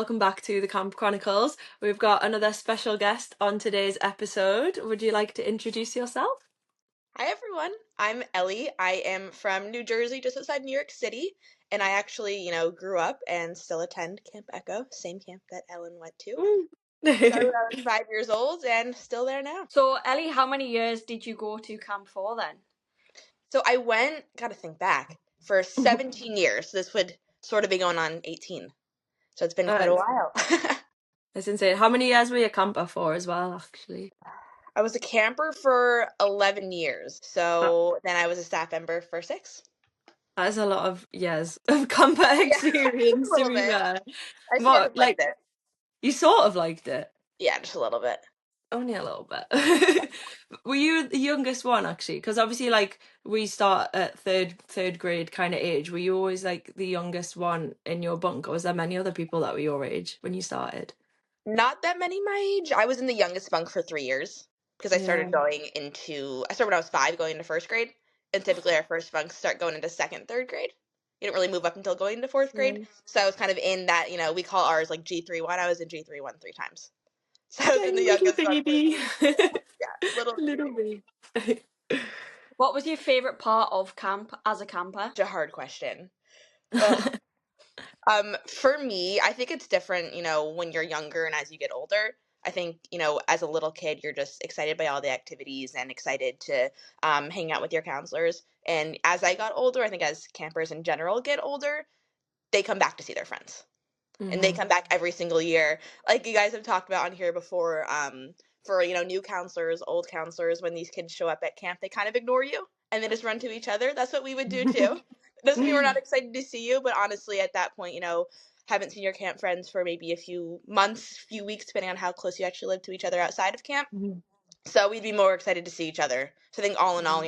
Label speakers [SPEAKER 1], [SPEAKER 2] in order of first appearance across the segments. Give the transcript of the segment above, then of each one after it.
[SPEAKER 1] welcome back to the Camp Chronicles. We've got another special guest on today's episode. Would you like to introduce yourself?
[SPEAKER 2] Hi everyone, I'm Ellie. I am from New Jersey, just outside New York City, and I actually, grew up and still attend Camp Echo, same camp that Ellen went to. Started when I was 5 years old and still there now.
[SPEAKER 3] So, Ellie, how many years did you go to camp for then?
[SPEAKER 2] So I went, gotta think back, for 17 years. This would sort of be going on 18. So it's been quite a while.
[SPEAKER 1] That's insane. How many years were you a camper for as well, actually?
[SPEAKER 2] I was a camper for 11 years, so then I was a staff member for 6.
[SPEAKER 1] That's a lot of years of camper experience,
[SPEAKER 2] a
[SPEAKER 1] to
[SPEAKER 2] little
[SPEAKER 1] be
[SPEAKER 2] bit.
[SPEAKER 1] fair.
[SPEAKER 2] I sort of liked it.
[SPEAKER 1] You sort of liked it?
[SPEAKER 2] Yeah, just a little bit.
[SPEAKER 1] Only a little bit. Were you the youngest one, actually? Because obviously, we start at third grade kind of age. Were you always like the youngest one in your bunk, or was there many other people that were your age when you started?
[SPEAKER 2] Not that many my age. I was in the youngest bunk for 3 years because I started I started when I was 5 going into first grade, and typically our first bunks start going into second, third grade. You don't really move up until going into fourth grade. So I was kind of in that, we call ours like G3-1. I was in G3-1 3 times. So I was in the youngest bunk.
[SPEAKER 1] Baby.
[SPEAKER 2] Yeah, little
[SPEAKER 1] baby.
[SPEAKER 3] What was your favourite part of camp as a camper?
[SPEAKER 2] Such a hard question. For me, I think it's different, when you're younger and as you get older. I think, as a little kid, you're just excited by all the activities and excited to hang out with your counselors. And as I got older, I think as campers in general get older, they come back to see their friends. And they come back every single year. Like you guys have talked about on here before, for, new counselors, old counselors, when these kids show up at camp, they kind of ignore you and they just run to each other. That's what we would do too. Doesn't mean we're not excited to see you, but honestly, at that point, haven't seen your camp friends for maybe a few months, few weeks, depending on how close you actually live to each other outside of camp. So we'd be more excited to see each other. So I think all in all,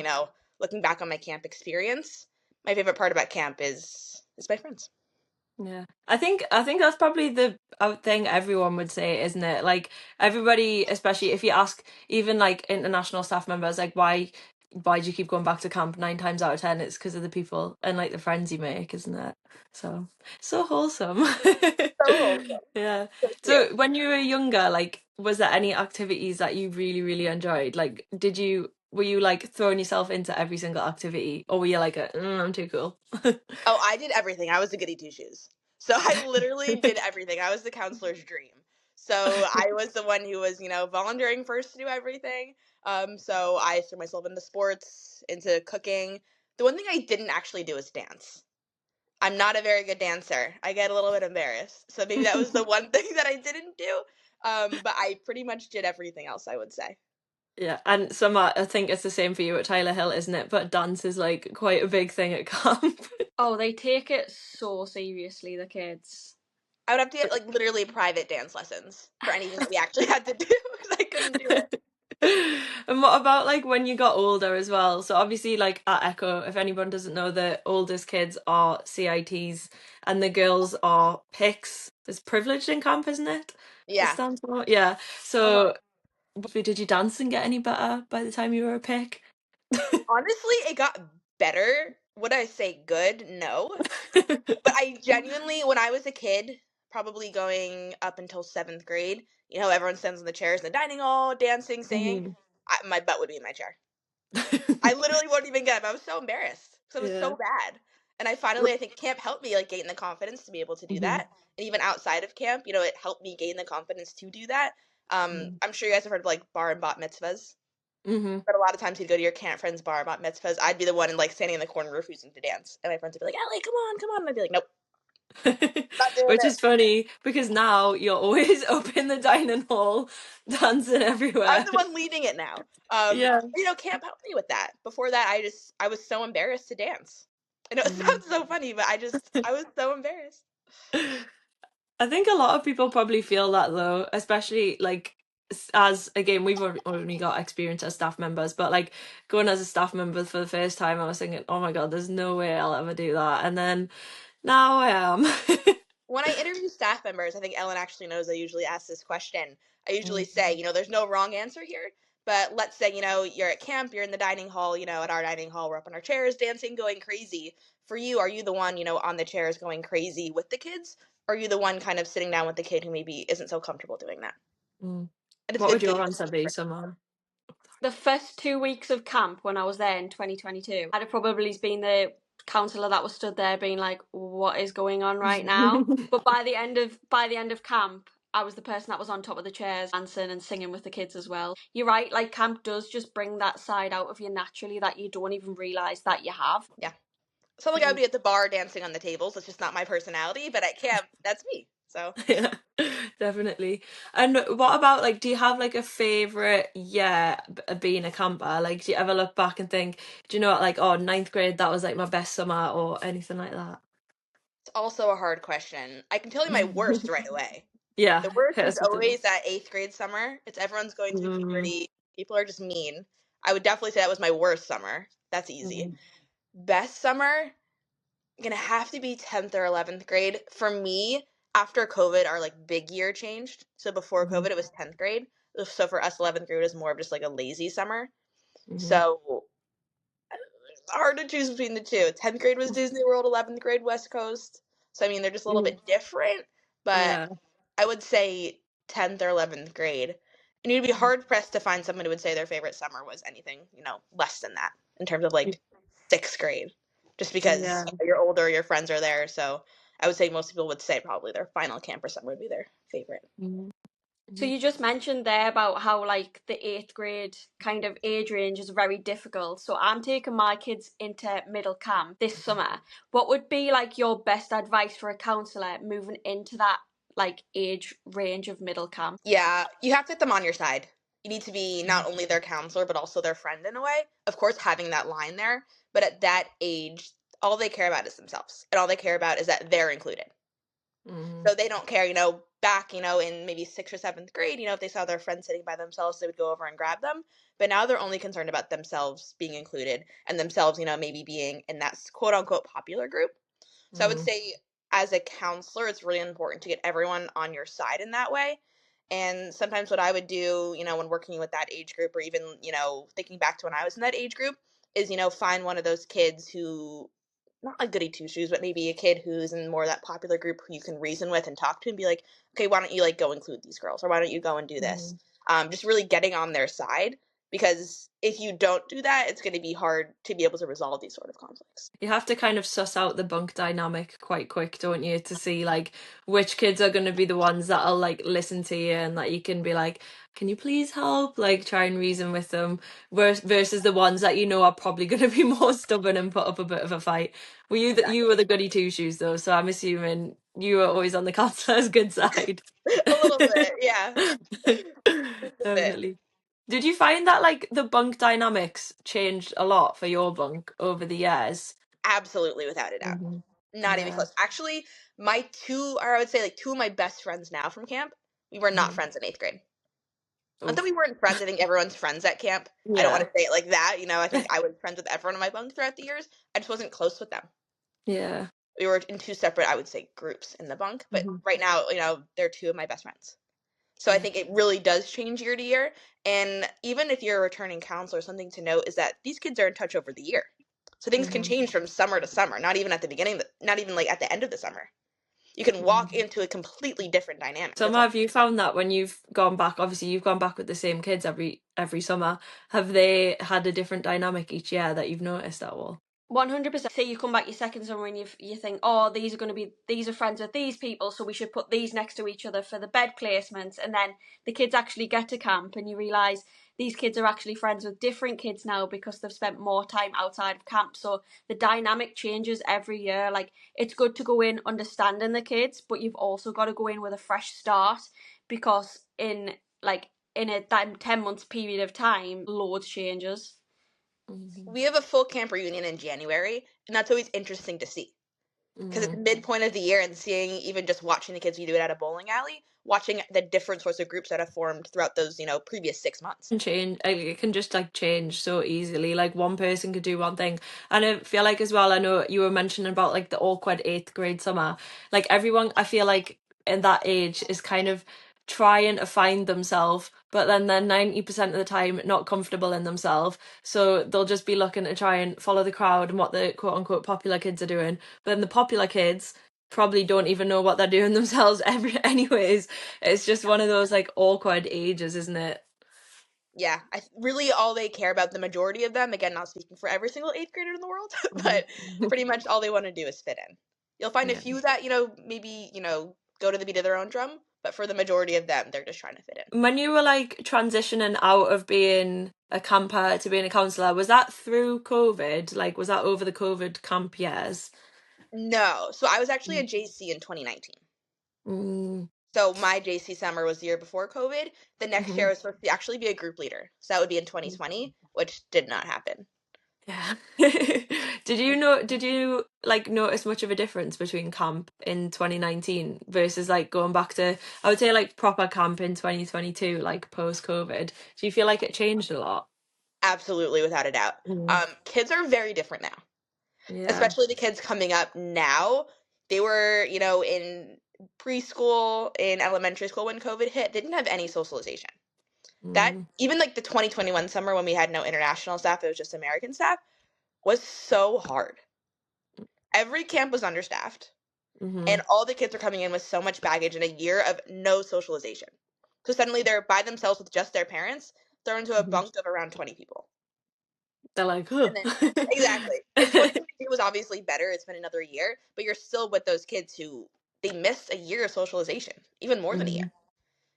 [SPEAKER 2] looking back on my camp experience, my favorite part about camp is my friends.
[SPEAKER 1] Yeah, I think that's probably the thing everyone would say, isn't it? Like everybody, especially if you ask even like international staff members, like why do you keep going back to camp 9 times out of 10? It's because of the people and like the friends you make, isn't it? So wholesome.
[SPEAKER 2] So wholesome.
[SPEAKER 1] Yeah. So when you were younger, like, was there any activities that you really, really enjoyed? Like, were you like throwing yourself into every single activity, or were you like, I'm too cool?
[SPEAKER 2] Oh, I did everything. I was the goody two-shoes. So I literally did everything. I was the counselor's dream. So I was the one who was, volunteering first to do everything. So I threw myself into sports, into cooking. The one thing I didn't actually do is dance. I'm not a very good dancer. I get a little bit embarrassed. So maybe that was the one thing that I didn't do. But I pretty much did everything else, I would say.
[SPEAKER 1] Yeah, and I think it's the same for you at Tyler Hill, isn't it? But dance is like quite a big thing at camp.
[SPEAKER 3] Oh, they take it so seriously, the kids.
[SPEAKER 2] I would have to get like literally private dance lessons for anything that we actually had to do because I couldn't do it.
[SPEAKER 1] And what about like when you got older as well? So obviously like at Echo, if anyone doesn't know, the oldest kids are CITs and the girls are PICs. It's privileged in camp, isn't it?
[SPEAKER 2] Yeah.
[SPEAKER 1] It stands for? Yeah. So did you dance and get any better by the time you were a PIC?
[SPEAKER 2] Honestly, it got better. Would I say good? No. But I genuinely, when I was a kid, probably going up until 7th grade, everyone stands in the chairs in the dining hall, dancing, singing. My butt would be in my chair. I literally wouldn't even get up. I was so embarrassed because it was so bad. And I think camp helped me like gain the confidence to be able to do that. And even outside of camp, it helped me gain the confidence to do that. I'm sure you guys have heard of like bar and bat mitzvahs. But a lot of times you'd go to your camp friend's bar bat mitzvahs. I'd be the one like standing in the corner refusing to dance. And my friends would be like, Ellie, come on. And I'd be like, nope.
[SPEAKER 1] Which is funny because now you're always up in the dining hall dancing everywhere.
[SPEAKER 2] I'm the one leading it now. Camp helped me with that. Before that, I was so embarrassed to dance. I know it sounds so funny, but I was so embarrassed.
[SPEAKER 1] I think a lot of people probably feel that though, especially like as again we've only got experience as staff members, but like going as a staff member for the first time, I was thinking, oh my god, there's no way I'll ever do that, and then now I am.
[SPEAKER 2] When I interview staff members, I think Ellen actually knows I usually ask this question. I usually say, there's no wrong answer here, but let's say, you're at camp, you're in the dining hall, at our dining hall, we're up on our chairs, dancing, going crazy. For you, are you the one, on the chairs going crazy with the kids? Or are you the one kind of sitting down with the kid who maybe isn't so comfortable doing that?
[SPEAKER 1] Mm.
[SPEAKER 2] And
[SPEAKER 1] What would
[SPEAKER 2] they
[SPEAKER 1] your
[SPEAKER 2] use
[SPEAKER 1] answer be, Summer?
[SPEAKER 3] The first 2 weeks of camp when I was there in 2022, I'd have probably been the counsellor that was stood there being like, what is going on right now? But by the end of camp, I was the person that was on top of the chairs dancing and singing with the kids as well. You're right, like camp does just bring that side out of you naturally that you don't even realise that you have.
[SPEAKER 2] Yeah. So like I would be at the bar dancing on the tables. It's just not my personality, but at camp, that's me. So
[SPEAKER 1] Yeah, definitely. And what about like, do you have like a favorite year being a camper? Like, do you ever look back and think, do you know what, like, oh, ninth grade, that was like my best summer or anything like that?
[SPEAKER 2] it's also a hard question. I can tell you my worst right away.
[SPEAKER 1] Yeah,
[SPEAKER 2] The worst
[SPEAKER 1] hit
[SPEAKER 2] is
[SPEAKER 1] us with the
[SPEAKER 2] always that 8th grade summer. It's everyone's going through
[SPEAKER 1] mm,
[SPEAKER 2] puberty. People are just mean. I would definitely say that was my worst summer. That's easy.
[SPEAKER 1] mm,
[SPEAKER 2] Best summer, gonna have to be 10th or 11th grade. For me, after COVID, our like big year changed. So before
[SPEAKER 1] mm,
[SPEAKER 2] COVID, it was 10th grade. So for us, 11th grade was more of just like a lazy summer.
[SPEAKER 1] mm,
[SPEAKER 2] So it's hard to choose between the two. 10th grade was Disney World, 11th grade West Coast. So I mean, they're just a little
[SPEAKER 1] mm.
[SPEAKER 2] bit different, but
[SPEAKER 1] Yeah.
[SPEAKER 2] I would say 10th or 11th grade. And you'd be hard pressed to find someone who would say their favorite summer was anything, less than that in terms of like 6th grade. Just because
[SPEAKER 1] Yeah.
[SPEAKER 2] you're older, your friends are there. So I would say most people would say probably their final camp or summer would be their favorite.
[SPEAKER 1] Mm,
[SPEAKER 3] So
[SPEAKER 1] mm.
[SPEAKER 3] you just mentioned there about how like the 8th grade kind of age range is very difficult. So I'm taking my kids into middle camp this summer. What would be like your best advice for a counsellor moving into that like age range of middle camp?
[SPEAKER 2] Yeah, you have to get them on your side. You need to be not only their counselor, but also their friend in a way. Of course, having that line there, but at that age, all they care about is themselves. And all they care about is that they're included.
[SPEAKER 1] Mm,
[SPEAKER 2] So they don't care, back, in maybe 6th or 7th grade, if they saw their friends sitting by themselves, they would go over and grab them. But now they're only concerned about themselves being included and themselves, maybe being in that quote unquote popular group. So I would
[SPEAKER 1] mm,
[SPEAKER 2] say, as a counselor, it's really important to get everyone on your side in that way. And sometimes what I would do, when working with that age group, or even, thinking back to when I was in that age group, is, find one of those kids who, not like goody two shoes, but maybe a kid who's in more of that popular group who you can reason with and talk to and be like, okay, why don't you like go include these girls, or why don't you go and do this?
[SPEAKER 1] mm.
[SPEAKER 2] Just really getting on their side, because if you don't do that, it's going to be hard to be able to resolve these sort of conflicts.
[SPEAKER 1] You have to kind of suss out the bunk dynamic quite quick, don't you, to see like which kids are going to be the ones that'll like listen to you and that you can be like, can you please help? Like try and reason with them versus the ones that you know are probably going to be more stubborn and put up a bit of a fight. Were you you were the goody two shoes though, so I'm assuming you were always on the counselor's good side.
[SPEAKER 2] A little bit, yeah. A little bit.
[SPEAKER 1] Definitely. Did you find that like the bunk dynamics changed a lot for your bunk over the years?
[SPEAKER 2] Absolutely, without a doubt.
[SPEAKER 1] Hmm.
[SPEAKER 2] Not even
[SPEAKER 1] Yeah.
[SPEAKER 2] close. Actually, my two, or I would say like two of my best friends now from camp, we were not
[SPEAKER 1] Mhm.
[SPEAKER 2] friends in 8th grade. Not that
[SPEAKER 1] Oof.
[SPEAKER 2] we weren't friends. I think everyone's friends at camp. I don't want
[SPEAKER 1] Yeah.
[SPEAKER 2] to say it like that. I think I was friends with everyone in my bunk throughout the years. I just wasn't close with them.
[SPEAKER 1] Yeah.
[SPEAKER 2] We were in two separate, I would say, groups in the bunk. But
[SPEAKER 1] Hmm.
[SPEAKER 2] right now, they're two of my best friends. So I
[SPEAKER 1] Yeah.
[SPEAKER 2] think it really does change year to year. And even if you're a returning counselor, something to note is that these kids are in touch over the year. So things can
[SPEAKER 1] Hmm.
[SPEAKER 2] change from summer to summer, not even at the beginning, not even like at the end of the summer. You can walk
[SPEAKER 1] Hmm.
[SPEAKER 2] into a completely different dynamic.
[SPEAKER 1] So
[SPEAKER 2] That's all.
[SPEAKER 1] have you found that when you've gone back, obviously you've gone back with the same kids every summer, have they had a different dynamic each year that you've noticed at all?
[SPEAKER 3] 100%. Say you come back your second summer and you think, oh, these are friends with these people, so we should put these next to each other for the bed placements. And then the kids actually get to camp and you realise these kids are actually friends with different kids now because they've spent more time outside of camp. So the dynamic changes every year. Like it's good to go in understanding the kids, but you've also got to go in with a fresh start because in a 10 months period of time, loads changes.
[SPEAKER 1] Hmm.
[SPEAKER 2] We have a full camp reunion in January, and that's always interesting to see. Because it's
[SPEAKER 1] Hmm.
[SPEAKER 2] midpoint of the year, and seeing, even just watching the kids, you do it at a bowling alley, watching the different sorts of groups that have formed throughout those, previous 6 months.
[SPEAKER 1] Can change, it can just like change so easily, like one person could do one thing. And I feel like as well, I know you were mentioning about like the awkward eighth grade summer, like everyone I feel like in that age is kind of trying to find themselves, but then they're 90% of the time not comfortable in themselves, so they'll just be looking to try and follow the crowd and what the quote unquote popular kids are doing, but then the popular kids probably don't even know what they're doing themselves anyways. It's just one of those like awkward ages, isn't it?
[SPEAKER 2] Yeah, really all they care about, the majority of them, again, not speaking for every single eighth grader in the world, but
[SPEAKER 1] Mhm.
[SPEAKER 2] pretty much all they want to do is fit in. You'll find a
[SPEAKER 1] Yeah.
[SPEAKER 2] few that, maybe, go to the beat of their own drum, but for the majority of them, they're just trying to fit in.
[SPEAKER 1] When you were like transitioning out of being a camper to being a counsellor, was that through COVID? Like, was that over the COVID camp years?
[SPEAKER 2] No, so I was actually a JC in 2019.
[SPEAKER 1] Mm.
[SPEAKER 2] So my JC summer was the year before COVID. The next year I
[SPEAKER 1] Mhm.
[SPEAKER 2] was supposed to actually be a group leader. So that would be in 2020, which did not happen.
[SPEAKER 1] Yeah. Did you like notice much of a difference between camp in 2019 versus like going back to, I would say, like proper camp in 2022, like post COVID? Do you feel like it changed a lot?
[SPEAKER 2] Absolutely, without a doubt.
[SPEAKER 1] Mm.
[SPEAKER 2] Kids are very different now,
[SPEAKER 1] Yeah.
[SPEAKER 2] especially the kids coming up now. They were, in preschool, in elementary school when COVID hit, didn't have any socialization. That,
[SPEAKER 1] Mm.
[SPEAKER 2] even like the 2021 summer when we had no international staff, it was just American staff, was so hard. Every camp was understaffed, and
[SPEAKER 1] Mhm.
[SPEAKER 2] all the kids were coming in with so much baggage in a year of no socialization. So suddenly they're by themselves with just their parents, thrown into a
[SPEAKER 1] Mhm.
[SPEAKER 2] bunk of around 20 people.
[SPEAKER 1] They're like, huh.
[SPEAKER 2] And then, exactly. And 2022 was obviously better. It's been another year, but you're still with those kids who they missed a year of socialization, even more than a year.
[SPEAKER 1] Mhm.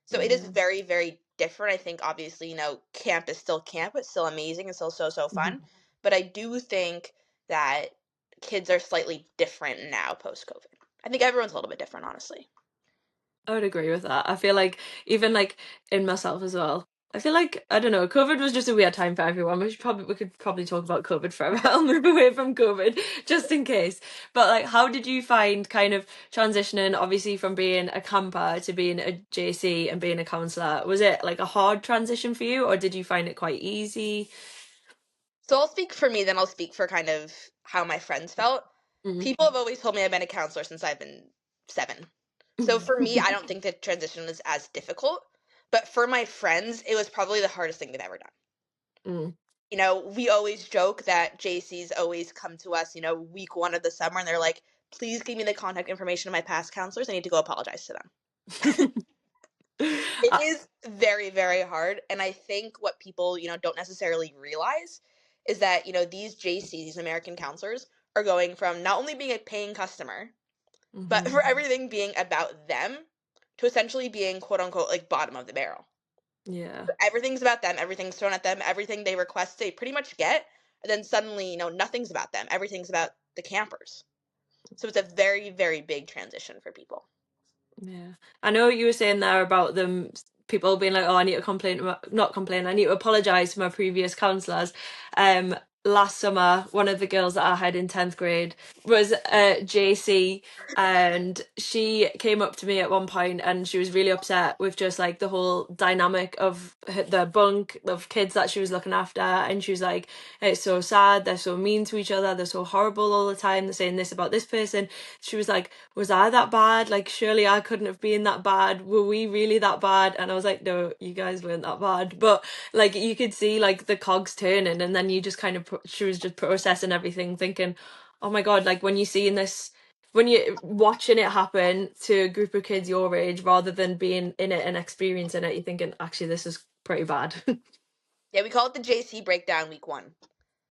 [SPEAKER 2] So it is
[SPEAKER 1] Yeah.
[SPEAKER 2] very, very different. I think obviously, camp is still camp. It's still amazing. It's still so, so
[SPEAKER 1] Mhm.
[SPEAKER 2] fun. But I do think that kids are slightly different now post COVID. I think everyone's a little bit different, honestly.
[SPEAKER 1] I would agree with that. I feel like even like in myself as well. I feel like I don't know. COVID was just a weird time for everyone. We could probably talk about COVID forever. I'll move away from COVID just in case. But like, how did you find kind of transitioning, obviously from being a camper to being a JC and being a counsellor? Was it like a hard transition for you, or did you find it quite easy?
[SPEAKER 2] So I'll speak for me, then I'll speak for kind of how my friends felt.
[SPEAKER 1] Mm.
[SPEAKER 2] People have always told me I've been a counselor since I've been 7. So for me, I don't think the transition was as difficult. But for my friends, it was probably the hardest thing they've ever done.
[SPEAKER 1] Mm.
[SPEAKER 2] We always joke that JCs always come to us, week 1 of the summer, and they're like, please give me the contact information of my past counselors. I need to go apologize to them. It is very, very hard. And I think what people, don't necessarily realize is that, these JCs, these American counselors, are going from not only being a paying customer, but
[SPEAKER 1] Mhm.
[SPEAKER 2] for everything being about them to essentially being quote unquote like bottom of the barrel.
[SPEAKER 1] Yeah.
[SPEAKER 2] Everything's about them, everything's thrown at them, everything they request they pretty much get, and then suddenly, nothing's about them. Everything's about the campers. So it's a very, very big transition for people.
[SPEAKER 1] Yeah. I know you were saying there about them people being like, oh, I need to complain not complain, I need to apologise to my previous counsellors. Last summer, one of the girls that I had in 10th grade was JC, and she came up to me at one point and she was really upset with just like the whole dynamic of the bunk of kids that she was looking after, and she was like, it's so sad, they're so mean to each other, they're so horrible all the time, they're saying this about this person. She was like, was I that bad? Like, surely I couldn't have been that bad. Were we really that bad? And I was like, no, you guys weren't that bad. But like, you could see like the cogs turning, and then you just kind of, she was just processing everything, thinking, oh my God, like when you see in this, when you're watching it happen to a group of kids your age, rather than being in it and experiencing it, you're thinking, actually, this is pretty bad.
[SPEAKER 2] Yeah, we call it the JC breakdown week 1.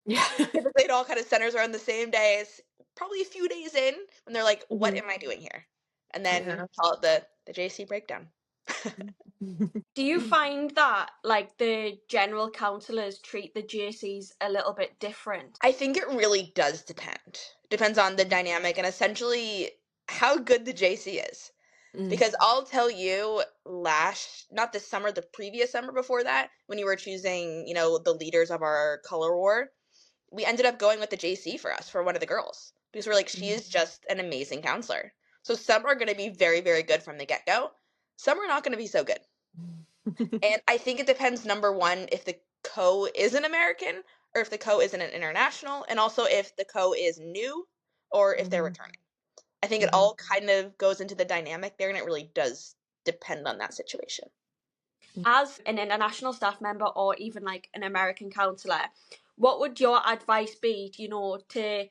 [SPEAKER 1] Yeah.
[SPEAKER 2] Typically, it all kind of centers around the same days, probably a few days in, when they're like, what
[SPEAKER 1] Mhm.
[SPEAKER 2] am I doing here? And then
[SPEAKER 1] Yeah.
[SPEAKER 2] call it the JC breakdown.
[SPEAKER 3] Do you find that like the general counsellors treat the JCs a little bit different?
[SPEAKER 2] I think it really does depend. Depends on the dynamic and essentially how good the JC is.
[SPEAKER 1] Mm.
[SPEAKER 2] Because I'll tell you, not this summer, the previous summer before that, when you were choosing, the leaders of our color war, we ended up going with the JC for us, for one of the girls. Because we're like, she is just an amazing counselor. So some are going to be very, very good from the get go. Some are not going to be so good. And I think it depends, number one, if the co is an American or if the co isn't an international, and also if the co is new or if they're
[SPEAKER 1] Mhm.
[SPEAKER 2] returning. I think it
[SPEAKER 1] Mhm.
[SPEAKER 2] all kind of goes into the dynamic there, and it really does depend on that situation.
[SPEAKER 3] As an international staff member or even like an American counsellor, what would your advice be, to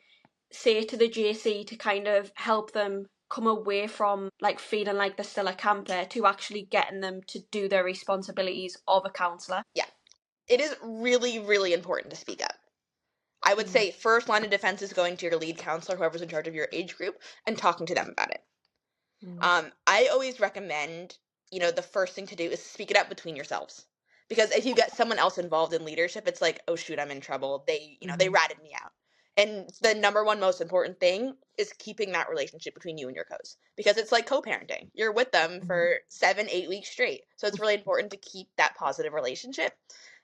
[SPEAKER 3] say to the JC to kind of help them come away from like feeling like they're still a camper to actually getting them to do their responsibilities of a counsellor?
[SPEAKER 2] Yeah, it is really, really important to speak up. I would say first line of defense is going to your lead counselor, whoever's in charge of your age group, and talking to them about it. I always recommend, the first thing to do is speak it up between yourselves. Because if you get someone else involved in leadership, it's like, oh shoot, I'm in trouble. They ratted me out. And the number one most important thing is keeping that relationship between you and your co's. Because it's like co-parenting. You're with them for 7-8 weeks straight. So it's really important to keep that positive relationship.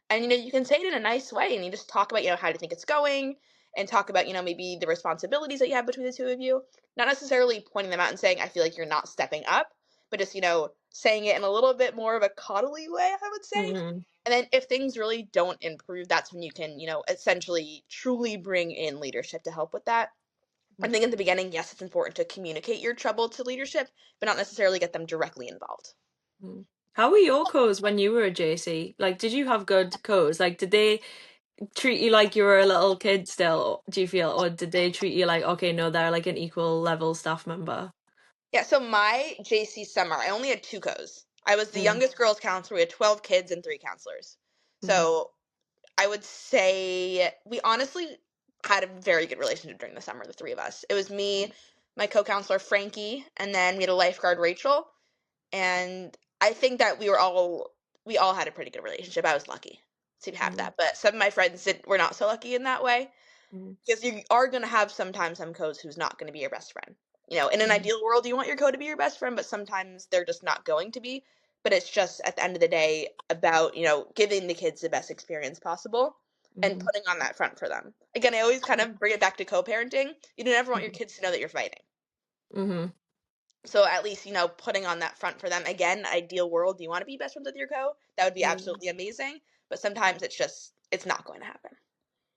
[SPEAKER 2] And, you can say it in a nice way, and you just talk about, how do you think it's going, and talk about, maybe the responsibilities that you have between the two of you. Not necessarily pointing them out and saying, I feel like you're not stepping up, but just, saying it in a little bit more of a coddly way, I would say. And then if things really don't improve, that's when you can, essentially truly bring in leadership to help with that. I think in the beginning, yes, it's important to communicate your trouble to leadership, but not necessarily get them directly involved.
[SPEAKER 1] How were your co's when you were a JC? Like, did you have good co's? Like, did they treat you like you were a little kid still, do you feel? Or did they treat you like, okay, no, they're like an equal level staff member?
[SPEAKER 2] Yeah, so my JC summer, I only had 2 co's. I was the youngest girls counselor. We had 12 kids and 3 counselors. So I would say we honestly had a very good relationship during the summer, the 3 of us. It was me, my co-counselor Frankie, and then we had a lifeguard Rachel. And I think that we all had a pretty good relationship. I was lucky to have that. But some of my friends were not so lucky in that way. Because you are going to have sometimes some co's who's not going to be your best friend. In an ideal world, you want your co to be your best friend, but sometimes they're just not going to be. But it's just at the end of the day about, giving the kids the best experience possible and putting on that front for them. Again, I always kind of bring it back to co-parenting. You never want your kids to know that you're fighting. So at least, putting on that front for them. Again, ideal world, do you want to be best friends with your co? That would be absolutely amazing. But sometimes it's not going to happen.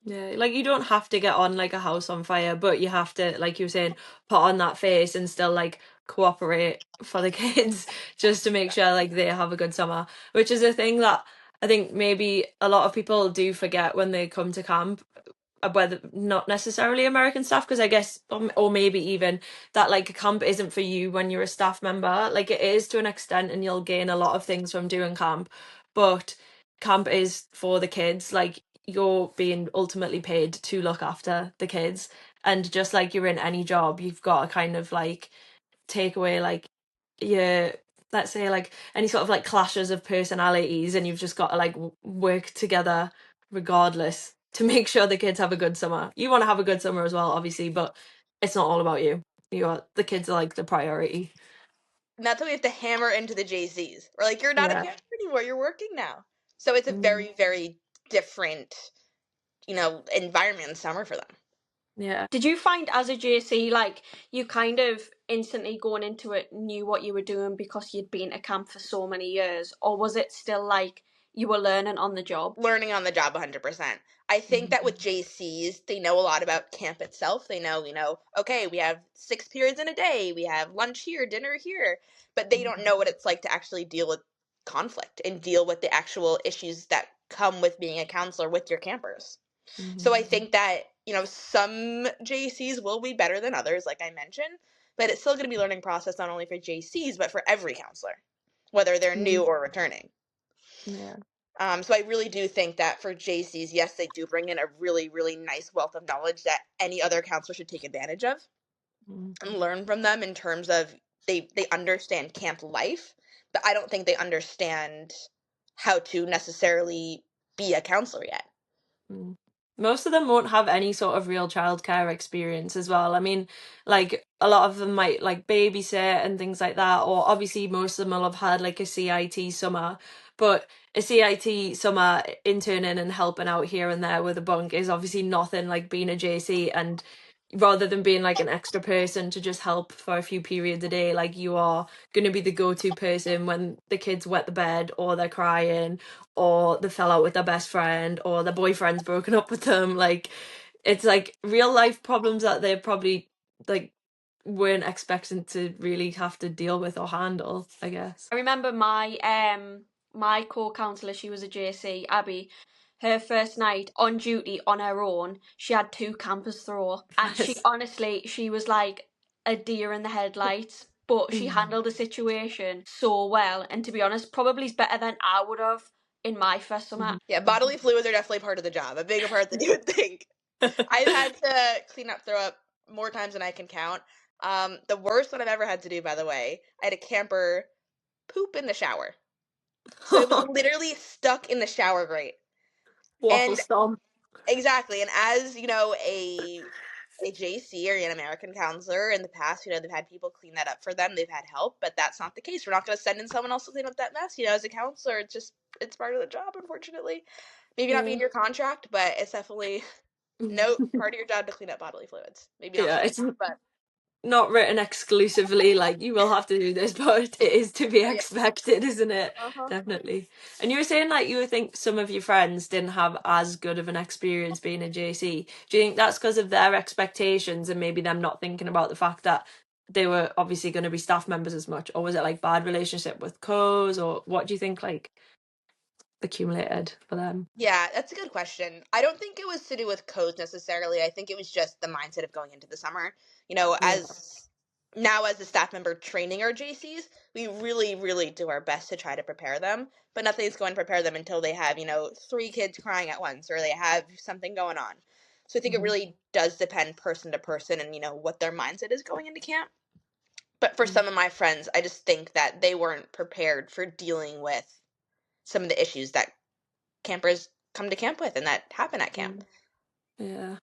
[SPEAKER 1] Yeah, like you don't have to get on like a house on fire, but you have to, like you were saying, put on that face and still like cooperate for the kids just to make sure like they have a good summer, which is a thing that I think maybe a lot of people do forget when they come to camp, whether not necessarily American staff, because I guess, or maybe even that like a camp isn't for you when you're a staff member. Like it is to an extent, and you'll gain a lot of things from doing camp, but camp is for the kids. Like you're being ultimately paid to look after the kids, and just like you're in any job, you've got to kind of like take away like your, let's say, like any sort of like clashes of personalities, and you've just got to like work together regardless to make sure the kids have a good summer. You want to have a good summer as well, obviously, but it's not all about you. The kids are like the priority.
[SPEAKER 2] And that's why we have to hammer into the JCs. We're like, you're not a camper anymore, you're working now. So it's a very, very different, environment in summer for them.
[SPEAKER 1] Yeah.
[SPEAKER 3] Did you find as a JC, like, you kind of instantly going into it knew what you were doing because you'd been at camp for so many years? Or was it still like you were learning on the job?
[SPEAKER 2] Learning on the job 100%. I think that with JCs, they know a lot about camp itself. They know, okay, we have 6 periods in a day. We have lunch here, dinner here. But they don't know what it's like to actually deal with conflict and deal with the actual issues that come with being a counselor with your campers. So I think that, some JCs will be better than others, like I mentioned, but it's still going to be a learning process not only for JCs, but for every counselor, whether they're new or returning.
[SPEAKER 1] Yeah.
[SPEAKER 2] So I really do think that for JCs, yes, they do bring in a really, really nice wealth of knowledge that any other counselor should take advantage of and learn from them in terms of they understand camp life, but I don't think they understand how to necessarily be a counselor yet.
[SPEAKER 1] Most of them won't have any sort of real childcare experience as well. I mean, like a lot of them might like babysit and things like that, or obviously most of them will have had like a CIT summer, but a CIT summer interning and helping out here and there with a bunk is obviously nothing like being a JC. And rather than being like an extra person to just help for a few periods a day, like you are going to be the go-to person when the kids wet the bed or they're crying or they fell out with their best friend or their boyfriend's broken up with them. Like it's like real life problems that they probably like weren't expecting to really have to deal with or handle, I guess.
[SPEAKER 3] I remember my co-counsellor, she was a JC, Abby. Her first night on duty on her own, she had 2 campers throw, and she honestly, she was like a deer in the headlights, but she handled the situation so well, and to be honest, probably is better than I would have in my first summer.
[SPEAKER 2] Yeah, bodily fluids are definitely part of the job, a bigger part than you would think. I've had to clean up, throw up more times than I can count. The worst one I've ever had to do, by the way, I had a camper poop in the shower. So it was literally stuck in the shower grate.
[SPEAKER 1] Waffle
[SPEAKER 2] And
[SPEAKER 1] storm.
[SPEAKER 2] exactly, and as, a JC or an American counselor in the past, they've had people clean that up for them. They've had help, but that's not the case. We're not going to send in someone else to clean up that mess. As a counselor, it's part of the job, unfortunately. Maybe not be in your contract, but it's definitely part of your job to clean up bodily fluids. Maybe not
[SPEAKER 1] Yeah,
[SPEAKER 2] straight,
[SPEAKER 1] it's
[SPEAKER 2] but
[SPEAKER 1] not written exclusively like you will have to do this, but it is to be expected, isn't it? Definitely. And you were saying like you think some of your friends didn't have as good of an experience being a JC. Do you think that's because of their expectations and maybe them not thinking about the fact that they were obviously going to be staff members as much, or was it like bad relationship with co's, or what do you think like accumulated for them?
[SPEAKER 2] Yeah, that's a good question. I don't think it was to do with codes necessarily. I think it was just the mindset of going into the summer.
[SPEAKER 1] Yeah.
[SPEAKER 2] As the staff member training our JCs, we really, really do our best to try to prepare them. But nothing's going to prepare them until they have, 3 kids crying at once or they have something going on. So I think it really does depend person to person and, what their mindset is going into camp. But for some of my friends, I just think that they weren't prepared for dealing with some of the issues that campers come to camp with and that happen at camp.
[SPEAKER 1] Yeah.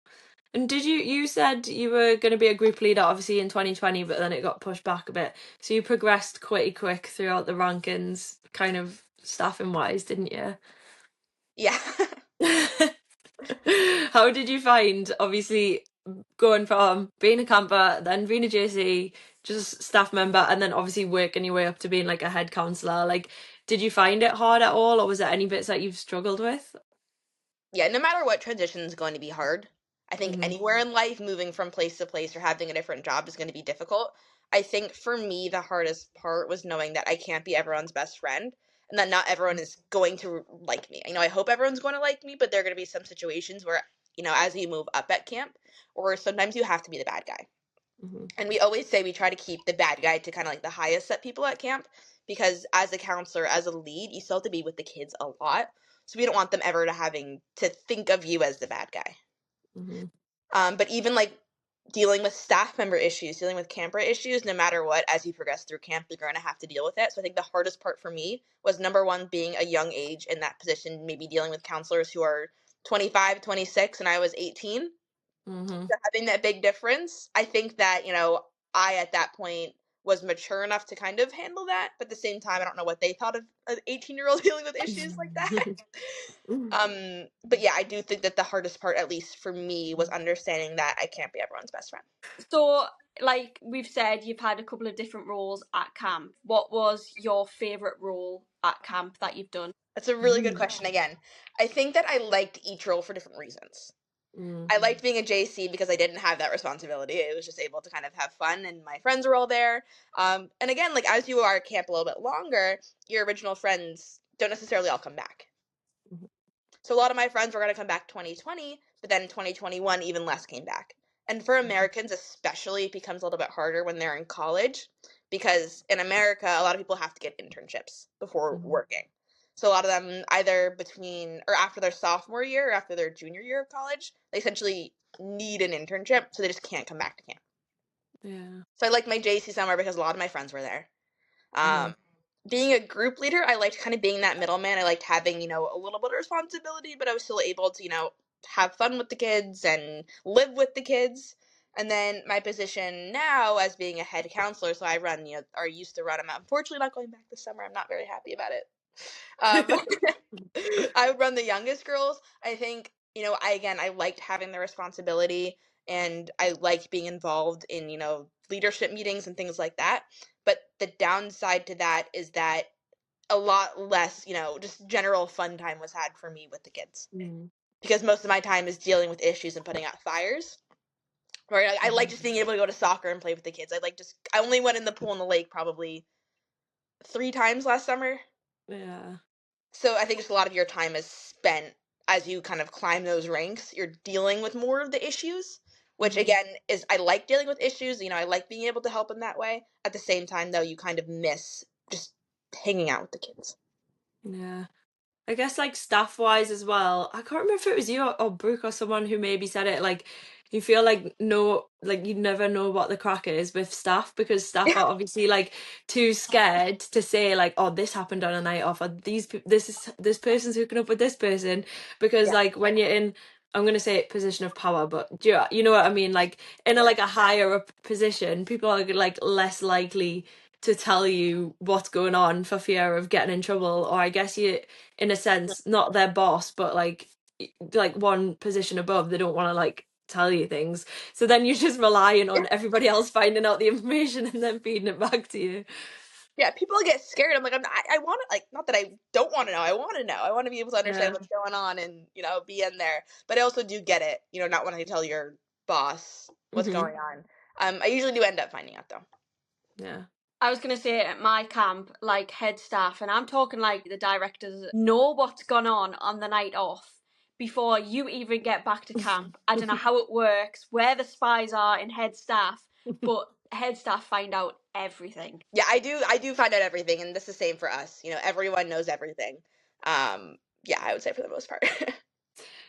[SPEAKER 1] And you said you were going to be a group leader obviously in 2020, but then it got pushed back a bit. So you progressed pretty quick throughout the rankings, kind of staffing wise, didn't you?
[SPEAKER 2] Yeah.
[SPEAKER 1] How did you find, obviously, going from being a camper, then being a JC, just staff member, and then obviously working your way up to being like a head counsellor? Like, did you find it hard at all, or was there any bits that you've struggled with?
[SPEAKER 2] Yeah, no matter what, transition is going to be hard. I think anywhere in life, moving from place to place or having a different job is going to be difficult. I think for me, the hardest part was knowing that I can't be everyone's best friend and that not everyone is going to like me. I hope everyone's going to like me, but there are going to be some situations where, as you move up at camp, or sometimes you have to be the bad guy. And we always say we try to keep the bad guy to kind of like the highest set people at camp because as a counselor, as a lead, you still have to be with the kids a lot. So we don't want them ever to having to think of you as the bad guy. But even like dealing with staff member issues, dealing with camper issues, no matter what, as you progress through camp, you're going to have to deal with it. So I think the hardest part for me was number one, being a young age in that position, maybe dealing with counselors who are 25, 26, and I was 18. So having that big difference, I think that, I at that point was mature enough to kind of handle that. But at the same time, I don't know what they thought of an 18-year-old dealing with issues like that. But yeah, I do think that the hardest part, at least for me, was understanding that I can't be everyone's best friend.
[SPEAKER 3] So, like we've said, you've had a couple of different roles at camp. What was your favourite role at camp that you've done?
[SPEAKER 2] That's a really good question again. I think that I liked each role for different reasons. I liked being a JC because I didn't have that responsibility. I was just able to kind of have fun and my friends were all there. And again, like as you are at camp a little bit longer, your original friends don't necessarily all come back. So a lot of my friends were going to come back 2020, but then 2021 even less came back. And for Americans especially, it becomes a little bit harder when they're in college because in America, a lot of people have to get internships before working. So a lot of them either between or after their sophomore year or after their junior year of college, they essentially need an internship, so they just can't come back to camp.
[SPEAKER 1] Yeah.
[SPEAKER 2] So I liked my JC summer because a lot of my friends were there. Being a group leader, I liked kind of being that middleman. I liked having, a little bit of responsibility, but I was still able to, have fun with the kids and live with the kids. And then my position now as being a head counselor, so I run, or used to run. I'm unfortunately not going back this summer. I'm not very happy about it. I would run the youngest girls. I think, I liked having the responsibility and I liked being involved in, leadership meetings and things like that. But the downside to that is that a lot less, just general fun time was had for me with the kids. Because most of my time is dealing with issues and putting out fires. Where I like just being able to go to soccer and play with the kids. I only went in the pool and the lake probably 3 times last summer.
[SPEAKER 1] Yeah.
[SPEAKER 2] So I think just a lot of your time is spent as you kind of climb those ranks. You're dealing with more of the issues which again is, I like dealing with issues, I like being able to help in that way. At the same time, though, you kind of miss just hanging out with the kids.
[SPEAKER 1] Yeah. I guess like staff wise as well. I can't remember if it was you or Brooke or someone who maybe said it. Like you feel like like you never know what the crack is with staff because staff are obviously like too scared to say like, oh, this happened on a night off, or this person's hooking up with this person, because
[SPEAKER 2] Yeah.
[SPEAKER 1] like when you're in, I'm gonna say position of power, but you know what I mean? Like in a like a higher up position, people are like less likely to tell you what's going on for fear of getting in trouble, or I guess you, in a sense, not their boss, but like one position above, they don't want to like tell you things, so then you're just relying on everybody else finding out the information and then feeding it back to you.
[SPEAKER 2] Yeah, people get scared. I'm like, I want to, like, not that I don't want to know. I want to know. I want to be able to understand
[SPEAKER 1] Yeah.
[SPEAKER 2] what's going on and, be in there. But I also do get it, not wanting to tell your boss what's
[SPEAKER 1] Hmm.
[SPEAKER 2] going on. I usually do end up finding out, though.
[SPEAKER 1] Yeah.
[SPEAKER 3] I was going to say at my camp, like head staff, and I'm talking like the directors know what's gone on the night off before you even get back to camp. I don't know how it works, where the spies are in head staff, but head staff find out everything.
[SPEAKER 2] Yeah, I do find out everything, and this is the same for us. Everyone knows everything. Yeah, I would say for the most part.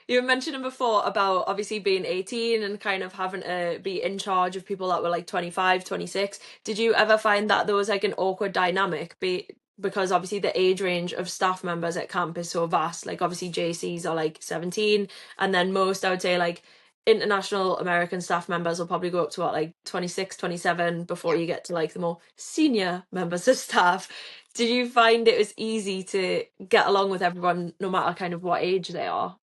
[SPEAKER 1] You were mentioning before about obviously being 18 and kind of having to be in charge of people that were like 25, 26. Did you ever find that there was like an awkward dynamic because obviously the age range of staff members at camp is so vast? Like obviously JCs are like 17, and then most, I would say, like international American staff members will probably go up to what, like 26, 27 before
[SPEAKER 2] Yeah.
[SPEAKER 1] you get to like the more senior members of staff. Did you find it was easy to get along with everyone no matter kind of what age they are?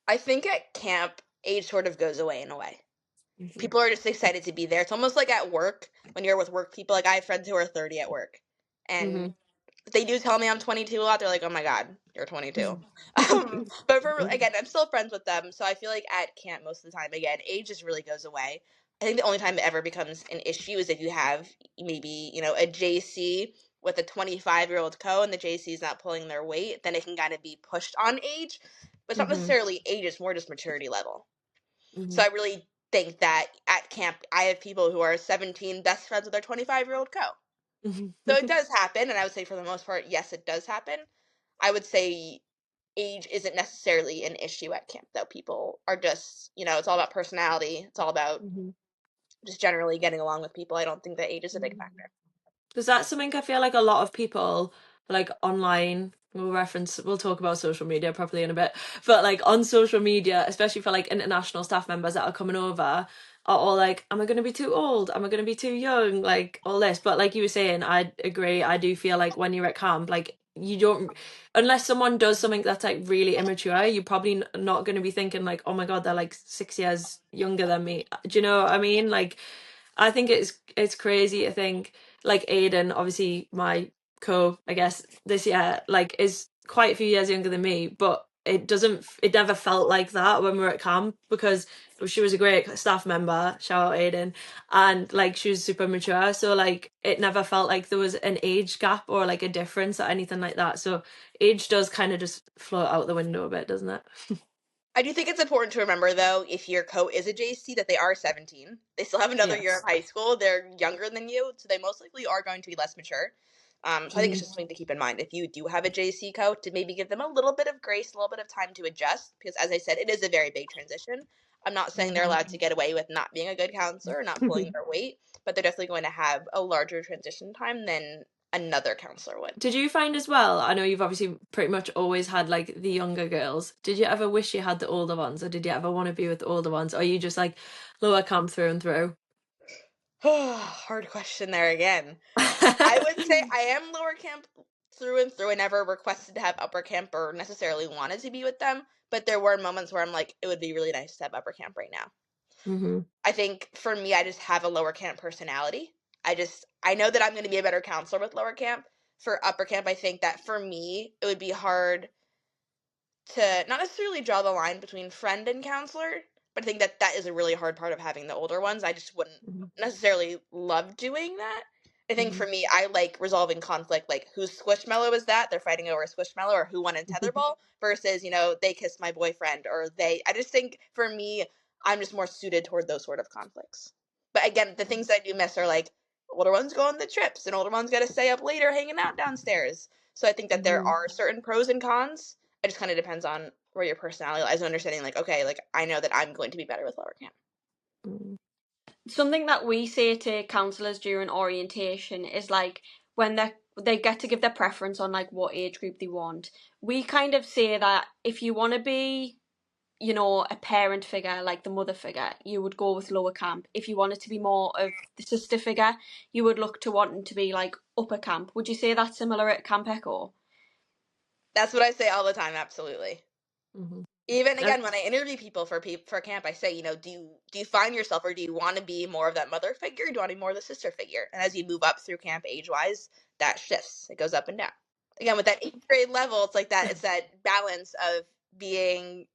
[SPEAKER 2] I think at camp, age sort of goes away in a way.
[SPEAKER 1] Mhm.
[SPEAKER 2] People are just excited to be there. It's almost like at work, when you're with work people. Like, I have friends who are 30 at work, and
[SPEAKER 1] Mhm.
[SPEAKER 2] they do tell me I'm 22 a lot. They're like, "Oh my god, you're 22." But again, I'm still friends with them, so I feel like at camp most of the time, again, age just really goes away. I think the only time it ever becomes an issue is if you have maybe a JC with a 25-year-old co, and the JC is not pulling their weight. Then it can kind of be pushed on age, but it's not
[SPEAKER 1] Mhm.
[SPEAKER 2] necessarily age; it's more just maturity level. So
[SPEAKER 1] Mhm.
[SPEAKER 2] I really think that at camp, I have people who are 17 best friends with their 25-year-old co.
[SPEAKER 1] Mhm.
[SPEAKER 2] So it does happen, and I would say for the most part, yes, it does happen. I would say age isn't necessarily an issue at camp, though. People are just, it's all about personality. It's all about
[SPEAKER 1] Mhm.
[SPEAKER 2] just generally getting along with people. I don't think that age is a big factor.
[SPEAKER 1] Because that's something I feel like a lot of people, like online, we'll talk about social media properly in a bit, but like on social media, especially for like international staff members that are coming over, are all like, am I going to be too old? Am I going to be too young? Like all this. But like you were saying, I agree. I do feel like when you're at camp, like you don't, unless someone does something that's like really immature, you're probably not going to be thinking like, oh my God, they're like 6 years younger than me. Do you know what I mean? Like, I think it's crazy to think like Aiden, obviously my co, I guess this year, like is quite a few years younger than me, but it never felt like that when we were at camp because she was a great staff member, shout out Aiden, and like she was super mature, so like it never felt like there was an age gap or like a difference or anything like that. So age does kind of just float out the window a bit, doesn't it?
[SPEAKER 2] I do think it's important to remember, though, if your co is a JC, that they are 17. They still have another year of
[SPEAKER 1] Yes.
[SPEAKER 2] high school. They're younger than you, so they most likely are going to be less mature. So I think it's
[SPEAKER 1] Mhm.
[SPEAKER 2] just something to keep in mind. If you do have a JC co, to maybe give them a little bit of grace, a little bit of time to adjust, because as I said, it is a very big transition. I'm not saying they're allowed to get away with not being a good counselor or not pulling their weight, but they're definitely going to have a larger transition time than another counselor would.
[SPEAKER 1] Did you find as well, I know you've obviously pretty much always had like the younger girls. Did you ever wish you had the older ones, or did you ever want to be with the older ones? Or are you just like lower camp through and through?
[SPEAKER 2] Hard question there again. I would say I am lower camp through and through. I never requested to have upper camp or necessarily wanted to be with them, but there were moments where I'm like, it would be really nice to have upper camp right now.
[SPEAKER 1] Hmm.
[SPEAKER 2] I think for me, I just have a lower camp personality. I know that I'm going to be a better counselor with lower camp. For upper camp, I think that for me, it would be hard to not necessarily draw the line between friend and counselor, but I think that that is a really hard part of having the older ones. I just wouldn't
[SPEAKER 1] Hmm.
[SPEAKER 2] necessarily love doing that. I think
[SPEAKER 1] Hmm.
[SPEAKER 2] for me, I like resolving conflict, like whose squishmallow is that? They're fighting over a squishmallow, or who won in tetherball versus, they kissed my boyfriend, or I just think for me, I'm just more suited toward those sort of conflicts. But again, the things that I do miss are like older ones go on the trips and older ones got to stay up later hanging out downstairs. So I think that there are certain pros and cons. It just kind of depends on where your personality lies and understanding like, okay, like I know that I'm going to be better with lower camp.
[SPEAKER 3] Something that we say to counsellors during orientation is like when they get to give their preference on like what age group they want. We kind of say that if you want to be, you know, a parent figure, like the mother figure, you would go with lower camp. If you wanted to be more of the sister figure, you would look to wanting to be like upper camp. Would you say that's similar at Camp Echo?
[SPEAKER 2] That's what I say all the time, absolutely.
[SPEAKER 1] Mm-hmm.
[SPEAKER 2] Even again, when I interview people for camp, I say, you know, do you find yourself, or do you want to be more of that mother figure? Do you want to be more of the sister figure? And as you move up through camp age wise, that shifts. It goes up and down. Again, with that 8th grade level, it's like that. It's that balance of being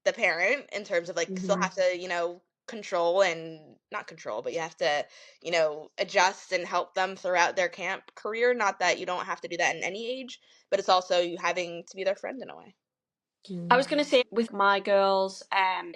[SPEAKER 2] the parent in terms of like still have to, you know, control and not control, but you have to, you know, adjust and help them throughout their camp career. Not that you don't have to do that in any age, but it's also you having to be their friend in a way.
[SPEAKER 3] I was going to say with my girls,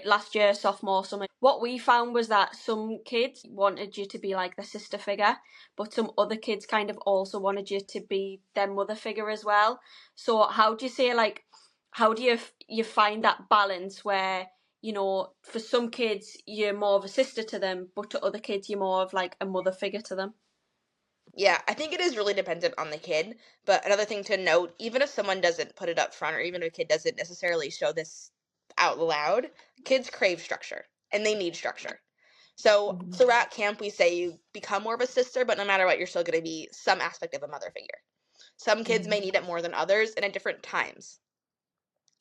[SPEAKER 3] last year, sophomore, summer, what we found was that some kids wanted you to be like the sister figure, but some other kids kind of also wanted you to be their mother figure as well. So how do you say, like, how do you find that balance where, you know, for some kids you're more of a sister to them, but to other kids you're more of like a mother figure to them?
[SPEAKER 2] Yeah, I think it is really dependent on the kid. But another thing to note, even if someone doesn't put it up front, or even if a kid doesn't necessarily show this out loud, kids crave structure and they need structure. So throughout camp, we say you become more of a sister, but no matter what, you're still going to be some aspect of a mother figure. Some kids may need it more than others and at different times.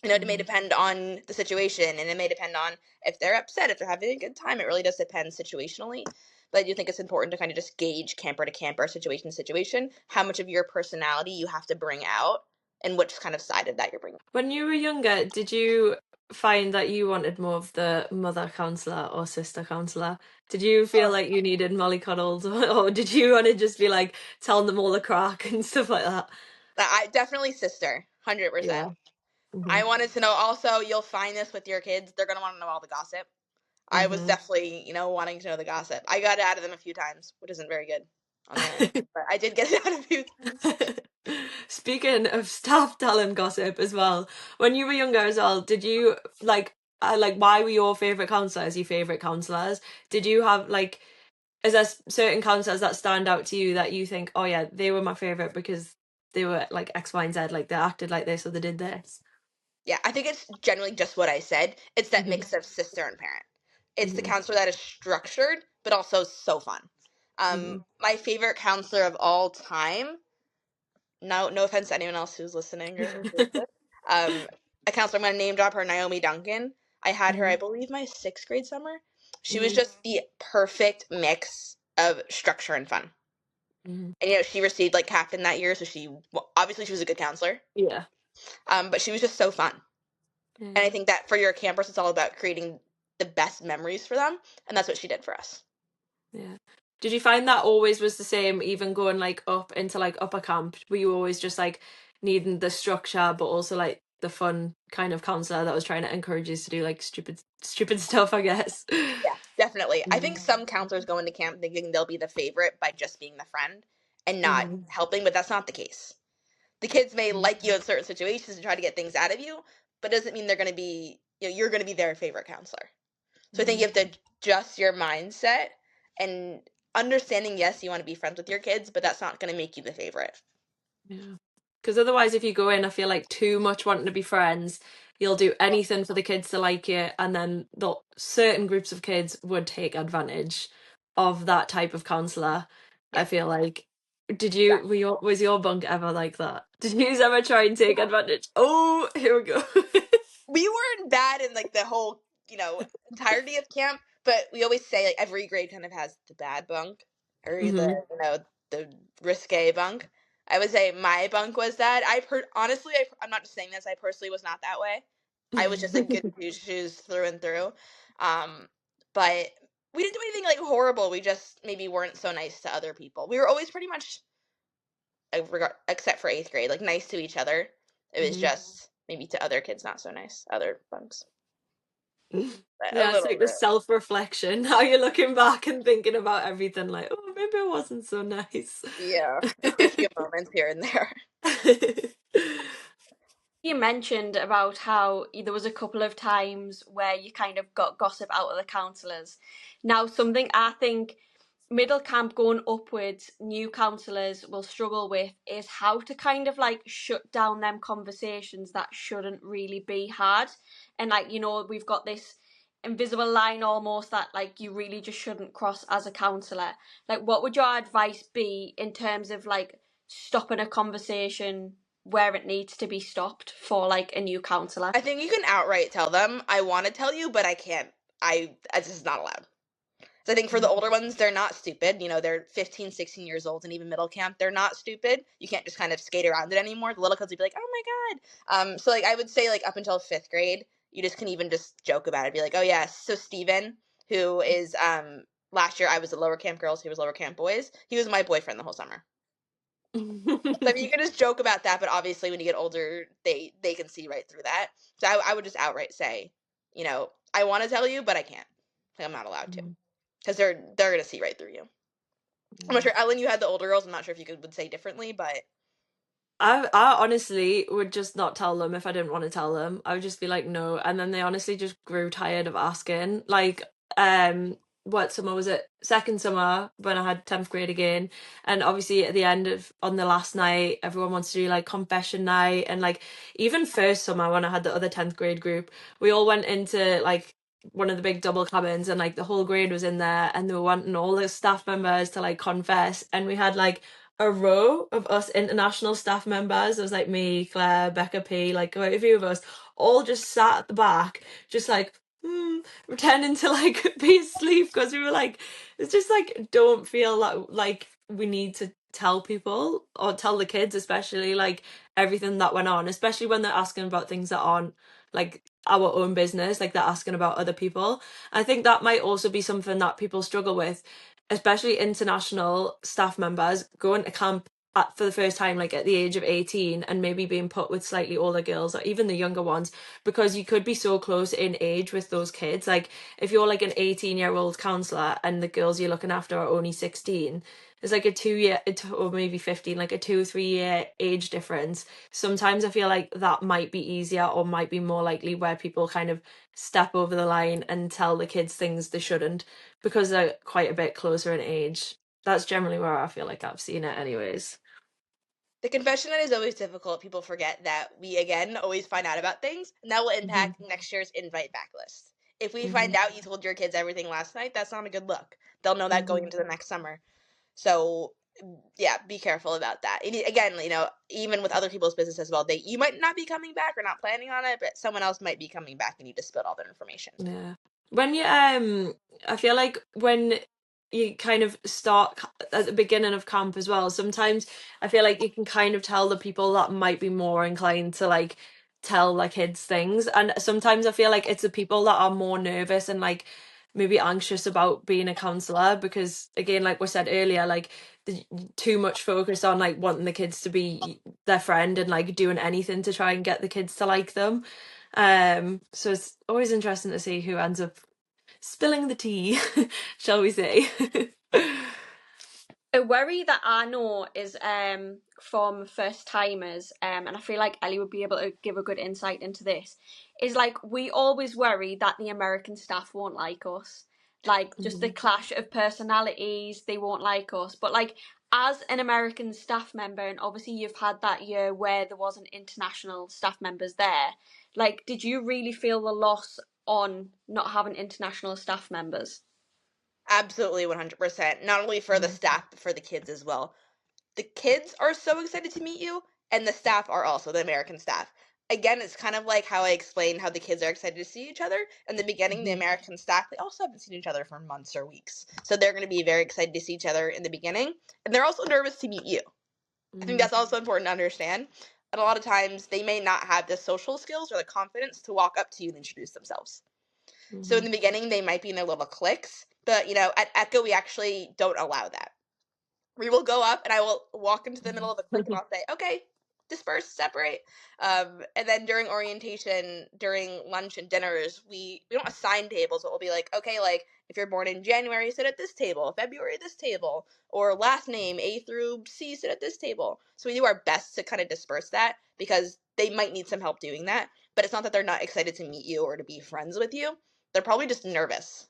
[SPEAKER 2] You know, it may depend on the situation, and it may depend on if they're upset, if they're having a good time. It really does depend situationally. But I do think it's important to kind of just gauge camper to camper, situation to situation, how much of your personality you have to bring out and which kind of side of that you're bringing.
[SPEAKER 1] When you were younger, did you find that you wanted more of the mother counsellor or sister counsellor? Did you feel like you needed mollycoddles, or did you want to just be like telling them all the crack and stuff like that?
[SPEAKER 2] I definitely sister, 100%.
[SPEAKER 1] Yeah.
[SPEAKER 2] I wanted to know also, you'll find this with your kids, they're going to want to know all the gossip. I was definitely, you know, wanting to know the gossip. I got it out of them a few times, which isn't very good on their end, but I did get it out a few times.
[SPEAKER 1] Speaking of staff talent gossip as well, when you were younger as well, did you like why were your favourite counsellors your favourite counsellors? Did you have like, is there certain counsellors that stand out to you that you think, oh yeah, they were my favourite because they were like X, Y, and Z, like they acted like this or they did this?
[SPEAKER 2] Yeah, I think it's generally just what I said. It's that mix of sister and parent. It's the counselor that is structured, but also so fun. My favorite counselor of all time, no offense to anyone else who's listening or who hears this, a counselor, I'm going to name drop her, Naomi Duncan. I had her, I believe, my 6th grade summer. She was just the perfect mix of structure and fun. And, you know, she received, like, captain that year, so obviously she was a good counselor.
[SPEAKER 1] Yeah.
[SPEAKER 2] But she was just so fun. And I think that for your campers, it's all about creating the best memories for them, and that's what she did for us.
[SPEAKER 1] Yeah. Did you find that always was the same, even going like up into like upper camp? Were you always just like needing the structure, but also like the fun kind of counselor that was trying to encourage you to do like stupid stuff, I guess?
[SPEAKER 2] Yeah, definitely. I think some counselors go into camp thinking they'll be the favorite by just being the friend and not helping, but that's not the case. The kids may like you in certain situations and try to get things out of you, but it doesn't mean they're going to be, you know, you're going to be their favorite counselor. So I think you have to adjust your mindset and understanding, yes, you want to be friends with your kids, but that's not going to make you the favorite.
[SPEAKER 1] Yeah. Because otherwise, if you go in, I feel like too much wanting to be friends, you'll do anything for the kids to like you, and then certain groups of kids would take advantage of that type of counsellor.
[SPEAKER 2] Yeah.
[SPEAKER 1] I feel like, was your bunk ever like that? Did you ever try and take advantage? Oh, here we go.
[SPEAKER 2] We weren't bad in like the whole, you know, entirety of camp, but we always say like every grade kind of has the bad bunk or the, you know, the risque bunk. I would say my bunk was that. Honestly, I'm not just saying this. I personally was not that way. I was just a good shoes through and through. But we didn't do anything like horrible. We just maybe weren't so nice to other people. We were always pretty much, except for 8th grade, like nice to each other. It was just maybe to other kids not so nice, other bunks. A
[SPEAKER 1] Yeah, it's
[SPEAKER 2] little
[SPEAKER 1] like the
[SPEAKER 2] bit.
[SPEAKER 1] self-reflection. Now you're looking back and thinking about everything like, oh, maybe it wasn't so nice.
[SPEAKER 2] Yeah, just a few moments here and there.
[SPEAKER 3] You mentioned about how there was a couple of times where you kind of got gossip out of the counsellors. Now, something I think middle camp going upwards, new counsellors will struggle with is how to kind of like shut down them conversations that shouldn't really be had. And like, we've got this invisible line almost that like you really just shouldn't cross as a counsellor. Like, what would your advice be in terms of like stopping a conversation where it needs to be stopped for like a new counsellor?
[SPEAKER 2] I think you can outright tell them, I want to tell you, but I can't. It's just not allowed. So I think for the older ones, they're not stupid. They're 15, 16 years old, and even middle camp, they're not stupid. You can't just kind of skate around it anymore. The little kids would be like, oh my God. So like I would say like up until 5th grade, you just can even just joke about it. Be like, oh yeah, so Steven, who is, last year I was the lower camp girls, he was lower camp boys. He was my boyfriend the whole summer. So I mean, you can just joke about that, but obviously when you get older, they can see right through that. So I would just outright say, I want to tell you, but I can't. Like, I'm not allowed to, because they're gonna see right through you. I'm not sure, Ellen, you had the older girls. I'm not sure if you would say differently, but
[SPEAKER 1] I honestly would just not tell them if I didn't want to tell them. I would just be like, no. And then they honestly just grew tired of asking. Like, what summer was it? Second summer when I had 10th grade again. And obviously at the end of, on the last night, everyone wants to do like confession night. And like, even first summer when I had the other 10th grade group, we all went into like one of the big double cabins and like the whole grade was in there and they were wanting all the staff members to like confess. And we had like a row of us international staff members. There was like me, Claire, Becca P, like quite a few of us, all just sat at the back, just like pretending to like be asleep because we were like, it's just like don't feel like we need to tell people or tell the kids especially like everything that went on, especially when they're asking about things that aren't like our own business, like they're asking about other people. I think that might also be something that people struggle with, especially international staff members going to camp for the first time, like at the age of 18, and maybe being put with slightly older girls or even the younger ones, because you could be so close in age with those kids. Like if you're like an 18-year-old counsellor and the girls you're looking after are only 16, there's like a 2 year or maybe 15, like a 2 or 3 year age difference. Sometimes I feel like that might be easier or might be more likely where people kind of step over the line and tell the kids things they shouldn't because they're quite a bit closer in age. That's generally where I feel like I've seen it anyways.
[SPEAKER 2] the confession night is always difficult. People forget that we, again, always find out about things, and that will impact next year's invite back list. If we find out you told your kids everything last night, that's not a good look. They'll know that going into the next summer. So, yeah, be careful about that. And again, even with other people's business as well, you might not be coming back or not planning on it, but someone else might be coming back and you just spilled all that information.
[SPEAKER 1] Yeah. When you I feel like when you kind of start at the beginning of camp as well, sometimes I feel like you can kind of tell the people that might be more inclined to like tell their kids things, and sometimes I feel like it's the people that are more nervous and like maybe anxious about being a counselor, because again, like we said earlier, like too much focus on like wanting the kids to be their friend and like doing anything to try and get the kids to like them. So it's always interesting to see who ends up spilling the tea, shall we say.
[SPEAKER 3] A worry that I know is from first timers, and I feel like Ellie would be able to give a good insight into this, is like we always worry that the American staff won't like us. Like just the clash of personalities, they won't like us. But like as an American staff member, and obviously you've had that year where there wasn't international staff members there, like did you really feel the loss on not having international staff members?
[SPEAKER 2] Absolutely, 100%. Not only for the staff, but for the kids as well. The kids are so excited to meet you, and the staff are also, the American staff. Again, it's kind of like how I explained how the kids are excited to see each other. In the beginning, the American staff, they also haven't seen each other for months or weeks. So they're going to be very excited to see each other in the beginning. And they're also nervous to meet you. I think that's also important to understand. And a lot of times, they may not have the social skills or the confidence to walk up to you and introduce themselves. So in the beginning, they might be in their little cliques. But, at Echo, we actually don't allow that. We will go up and I will walk into the middle of the clique and I'll say, okay, disperse, separate. And then during orientation, during lunch and dinners, we don't assign tables, but we'll be like, okay, like if you're born in January, sit at this table, February this table, or last name A through C, sit at this table. So we do our best to kind of disperse that because they might need some help doing that. But it's not that they're not excited to meet you or to be friends with you. They're probably just nervous.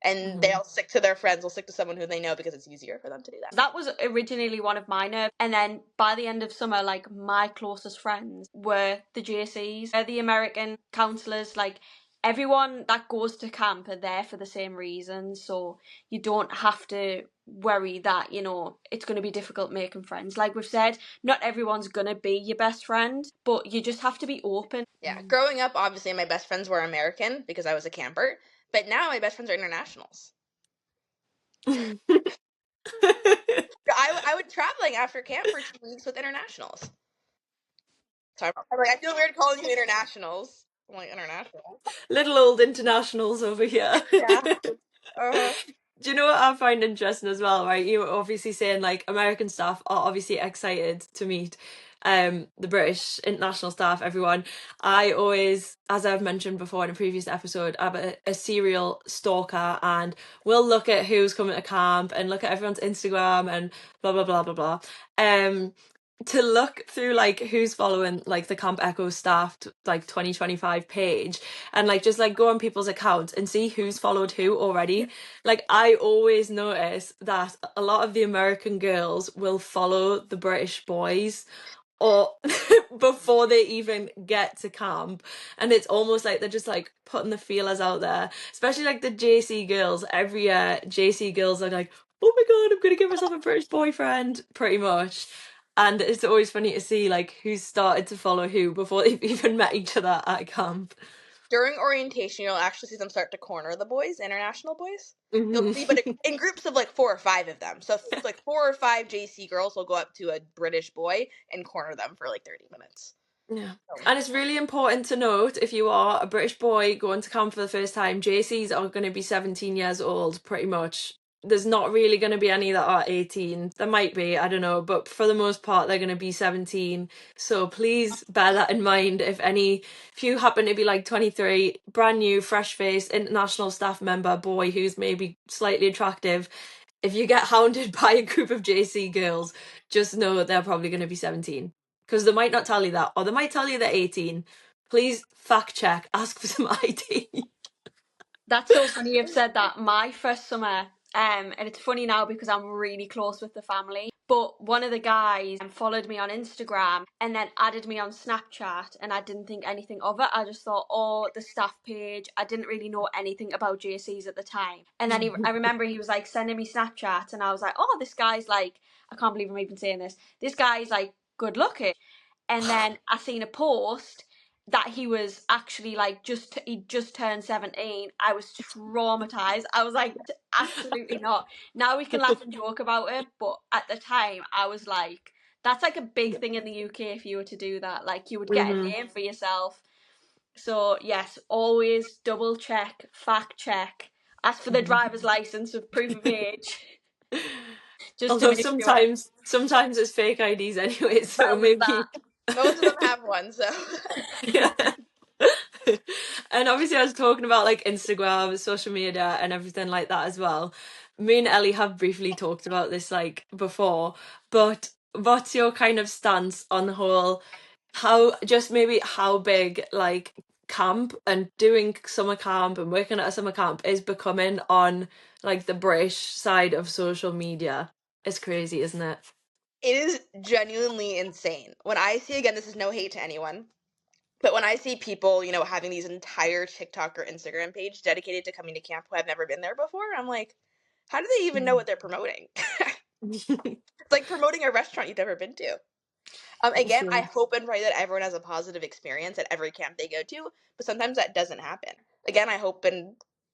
[SPEAKER 2] And they'll stick to their friends, they'll stick to someone who they know because it's easier for them to do that.
[SPEAKER 3] That was originally one of my nerves. And then by the end of summer, like my closest friends were the JCs, the American counselors. Like everyone that goes to camp are there for the same reasons. So you don't have to worry that, you know, it's going to be difficult making friends. Like we've said, not everyone's going to be your best friend, but you just have to be open.
[SPEAKER 2] Yeah, growing up, obviously my best friends were American because I was a camper, but now my best friends are internationals. I went traveling after camp for 2 weeks with internationals. So I'm like, I feel weird calling you internationals. I'm like, international.
[SPEAKER 1] Little old internationals over here.
[SPEAKER 2] Yeah. Uh-huh.
[SPEAKER 1] Do you know what I find interesting as well, right? You were obviously saying like American staff are obviously excited to meet the British international staff, everyone. I always, as I've mentioned before in a previous episode, I'm a serial stalker and we'll look at who's coming to camp and look at everyone's Instagram and blah blah blah blah blah. To look through like who's following like the Camp Echo staff like 2025 page and like just like go on people's accounts and see who's followed who already. Like I always notice that a lot of the American girls will follow the British boys or before they even get to camp, and it's almost like they're just like putting the feelers out there, especially like the JC girls. Every year JC girls are like, oh my god, I'm gonna give myself a British boyfriend, pretty much. And it's always funny to see like who's started to follow who before they've even met each other at camp.
[SPEAKER 2] During orientation, you'll actually see them start to corner the boys, international boys. You'll see, but in groups of like 4 or 5 of them. So like 4 or 5 JC girls will go up to a British boy and corner them for like 30 minutes.
[SPEAKER 1] Yeah. And it's really important to note, if you are a British boy going to camp for the first time, JCs are going to be 17 years old, pretty much. There's not really going to be any that are 18. There might be, I don't know, but for the most part, they're going to be 17. So please bear that in mind. If you happen to be like 23, brand new, fresh-faced, international staff member boy who's maybe slightly attractive, if you get hounded by a group of JC girls, just know they're probably going to be 17. Because they might not tell you that, or they might tell you they're 18. Please fact check, ask for some ID.
[SPEAKER 3] That's so funny you've said that. My first summer, and it's funny now because I'm really close with the family, but one of the guys followed me on Instagram and then added me on Snapchat, and I didn't think anything of it. I just thought, oh, the staff page. I didn't really know anything about JCs at the time. And then I remember he was like sending me Snapchats, and I was like, oh, this guy's like, I can't believe I'm even saying this. This guy's like good looking. And then I seen a post that he was actually like he just turned 17. I was traumatized. I was like, absolutely not. Now we can laugh and joke about it, but at the time I was like, that's like a big thing in the UK. If you were to do that, like you would get a name for yourself. So yes, always double check, fact check, ask for the driver's license with proof of age.
[SPEAKER 1] Just although sometimes it's fake IDs anyway, so well, maybe
[SPEAKER 2] most of them have one, so
[SPEAKER 1] yeah. And obviously I was talking about like Instagram, social media and everything like that as well. Me and Ellie have briefly talked about this like before, but what's your kind of stance on the whole how big like camp and doing summer camp and working at a summer camp is becoming on like the British side of social media? It's crazy, isn't it?
[SPEAKER 2] It is genuinely insane. When I see, again, this is no hate to anyone, but when I see people, you know, having these entire TikTok or Instagram page dedicated to coming to camp who have never been there before, I'm like, how do they even know what they're promoting? It's like promoting a restaurant you've never been to. Again, I hope and pray that everyone has a positive experience at every camp they go to, but sometimes that doesn't happen. Again, I hope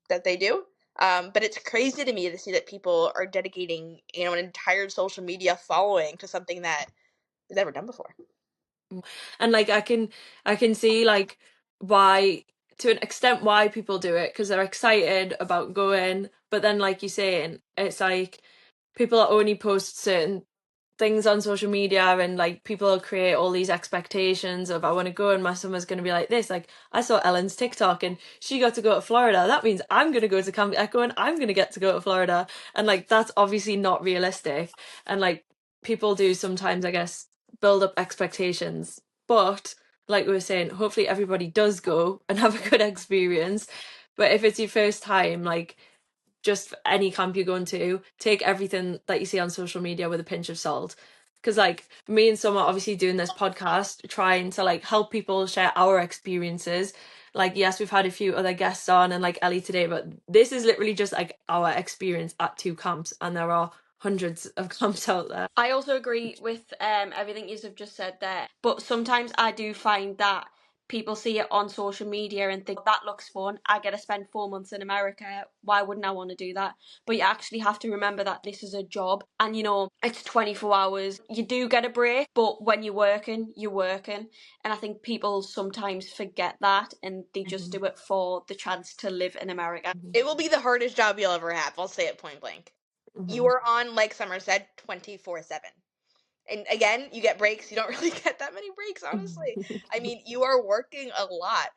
[SPEAKER 2] that they do. But it's crazy to me to see that people are dedicating, you know, an entire social media following to something that they've never done before.
[SPEAKER 1] And like I can see like why, to an extent, why people do it, because they're excited about going, but then like you're saying, it's like people only post certain things on social media, and like people create all these expectations of, I want to go and my summer's going to be like this. Like I saw Ellen's TikTok and she got to go to Florida. That means I'm going to go to Camp Echo and I'm going to get to go to Florida. And like that's obviously not realistic. And like people do sometimes, I guess, build up expectations. But like we were saying, hopefully everybody does go and have a good experience. But if it's your first time, like just any camp you're going to, take everything that you see on social media with a pinch of salt. Because like me and Summer obviously doing this podcast, trying to like help people share our experiences. Like yes, we've had a few other guests on and like Ellie today, but this is literally just like our experience at 2 camps, and there are hundreds of camps out there.
[SPEAKER 3] I also agree with everything you have just said there, but sometimes I do find that people see it on social media and think that looks fun. I get to spend 4 months in America. Why wouldn't I want to do that? But you actually have to remember that this is a job, and it's 24 hours. You do get a break, but when you're working, you're working. And I think people sometimes forget that and they just do it for the chance to live in America.
[SPEAKER 2] It will be the hardest job you'll ever have. I'll say it point blank. You are on, like Summer said, 24/7. And again, you get breaks. You don't really get that many breaks, honestly. I mean, you are working a lot.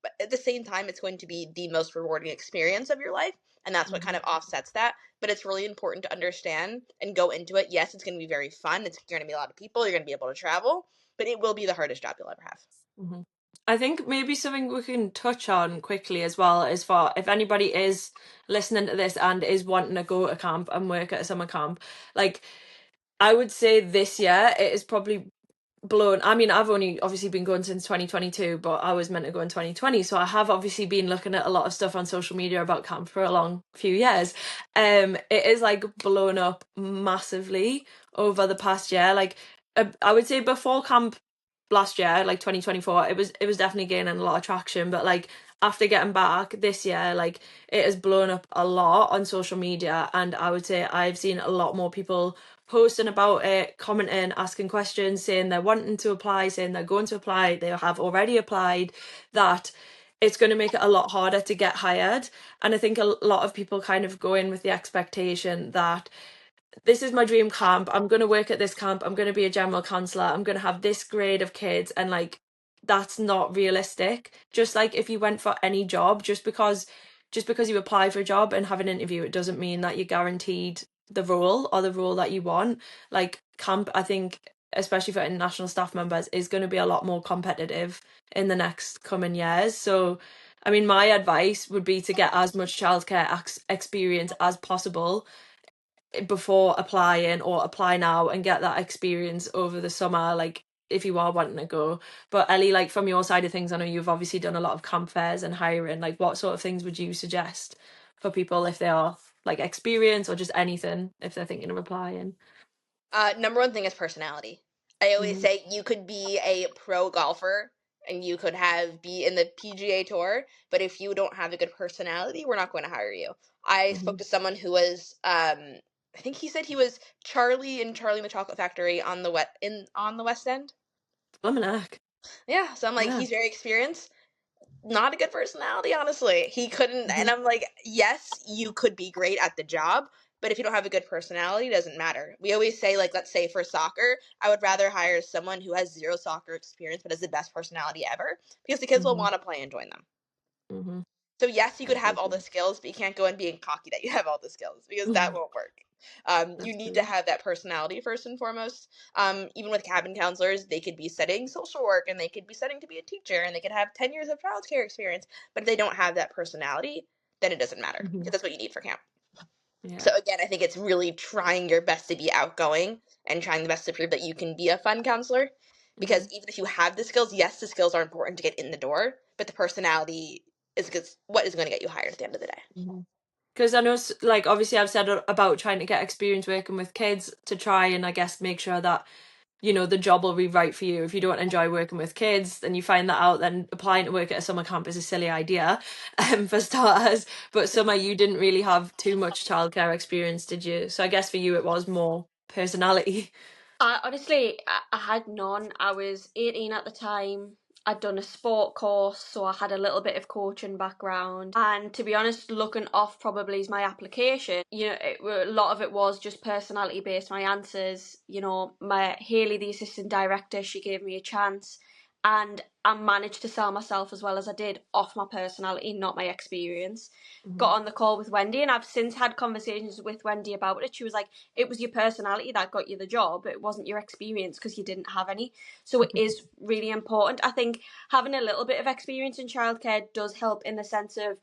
[SPEAKER 2] But at the same time, it's going to be the most rewarding experience of your life. And that's what kind of offsets that. But it's really important to understand and go into it. Yes, it's going to be very fun. It's going to be a lot of people. You're going to be able to travel. But it will be the hardest job you'll ever have.
[SPEAKER 1] I think maybe something we can touch on quickly as well is for if anybody is listening to this and is wanting to go to camp and work at a summer camp, like I would say this year it is probably blown. I mean, I've only obviously been going since 2022, but I was meant to go in 2020, so I have obviously been looking at a lot of stuff on social media about camp for a long few years. It is like blown up massively over the past year. Like I would say before camp last year, like 2024, it was definitely gaining a lot of traction, but like after getting back this year, like it has blown up a lot on social media, and I would say I've seen a lot more people posting about it, commenting, asking questions, saying they're wanting to apply, saying they're going to apply, they have already applied, that it's going to make it a lot harder to get hired. And I think a lot of people kind of go in with the expectation that this is my dream camp, I'm going to work at this camp, I'm going to be a general counsellor, I'm going to have this grade of kids, and like that's not realistic. Just like if you went for any job, just because you apply for a job and have an interview, it doesn't mean that you're guaranteed the role or the role that you want. Like camp, I think especially for international staff members, is going to be a lot more competitive in the next coming years. So I mean, my advice would be to get as much childcare experience as possible before applying, or apply now and get that experience over the summer, like if you are wanting to go. But Ellie, like from your side of things, I know you've obviously done a lot of camp fairs and hiring, like what sort of things would you suggest for people if they are like experienced or just anything if they're thinking of applying?
[SPEAKER 2] Number one thing is personality. I always say you could be a pro golfer and you could be in the PGA Tour, but if you don't have a good personality, we're not going to hire you. I spoke to someone who was, I think he said he was Charlie in Charlie and the Chocolate Factory on the West End.
[SPEAKER 1] Blimey.
[SPEAKER 2] Yeah, so I'm like,
[SPEAKER 1] Yeah.
[SPEAKER 2] he's very experienced. Not a good personality, honestly. He couldn't, and I'm like, yes, you could be great at the job, but if you don't have a good personality, it doesn't matter. We always say, like, let's say for soccer, I would rather hire someone who has zero soccer experience but has the best personality ever, because the kids will want to play and join them. So yes, you could have all the skills, but you can't go in being cocky that you have all the skills, because that won't work. You need to have that personality first and foremost. Even with cabin counselors, they could be studying social work and they could be studying to be a teacher and they could have 10 years of childcare experience, but if they don't have that personality, then it doesn't matter, because that's what you need for camp.
[SPEAKER 1] Yeah.
[SPEAKER 2] So again, I think it's really trying your best to be outgoing and trying the best to prove that you can be a fun counselor, because even if you have the skills, yes, the skills are important to get in the door, but the personality is what is going to get you hired at the end of the day.
[SPEAKER 1] Because I know, like, obviously I've said about trying to get experience working with kids to try and I guess make sure that, the job will be right for you. If you don't enjoy working with kids, then you find that out, then applying to work at a summer camp is a silly idea, for starters. But Summer, you didn't really have too much childcare experience, did you? So I guess for you it was more personality.
[SPEAKER 3] Honestly, I had none. I was 18 at the time. I'd done a sport course, so I had a little bit of coaching background. And to be honest, looking off probably is my application. A lot of it was just personality based, my answers. My Haley, the assistant director, she gave me a chance. And I managed to sell myself as well as I did off my personality, not my experience. Got on the call with Wendy, and I've since had conversations with Wendy about it. She was like, it was your personality that got you the job. It wasn't your experience, because you didn't have any. So it is really important. I think having a little bit of experience in childcare does help, in the sense of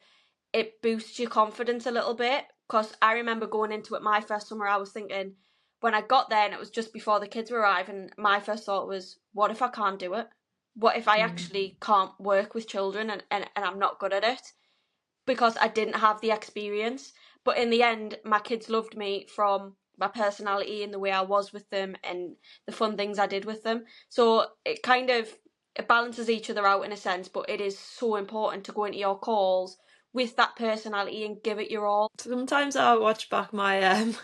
[SPEAKER 3] it boosts your confidence a little bit. Because I remember going into it my first summer, I was thinking, when I got there and it was just before the kids were arriving, my first thought was, what if I can't do it? What if I actually can't work with children and I'm not good at it? Because I didn't have the experience. But in the end, my kids loved me from my personality and the way I was with them and the fun things I did with them. So it kind of, it balances each other out in a sense, but it is so important to go into your calls with that personality and give it your all.
[SPEAKER 1] Sometimes I watch back my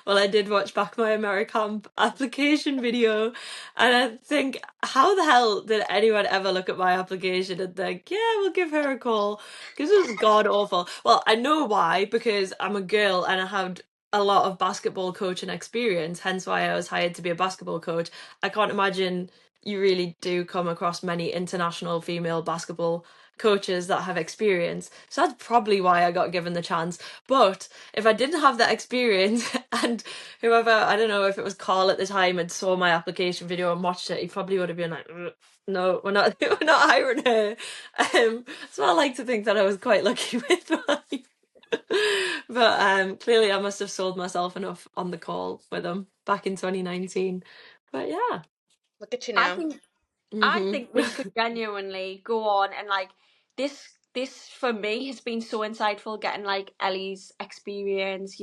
[SPEAKER 1] well, I did watch back my AmeriCamp application video, and I think, how the hell did anyone ever look at my application and think, yeah, we'll give her a call? Because it was god awful. Well, I know why, because I'm a girl and I had a lot of basketball coaching experience, hence why I was hired to be a basketball coach. I can't imagine you really do come across many international female basketball coaches that have experience. So that's probably why I got given the chance. But if I didn't have that experience and whoever, I don't know if it was Carl at the time, had saw my application video and watched it, he probably would have been like, no, we're not we're not hiring her. So I like to think that I was quite lucky with mine. But clearly I must have sold myself enough on the call with him back in 2019. But yeah.
[SPEAKER 2] Look at you
[SPEAKER 3] I
[SPEAKER 2] now.
[SPEAKER 3] think I think we could genuinely go on and this for me has been so insightful, getting like Ellie's experience,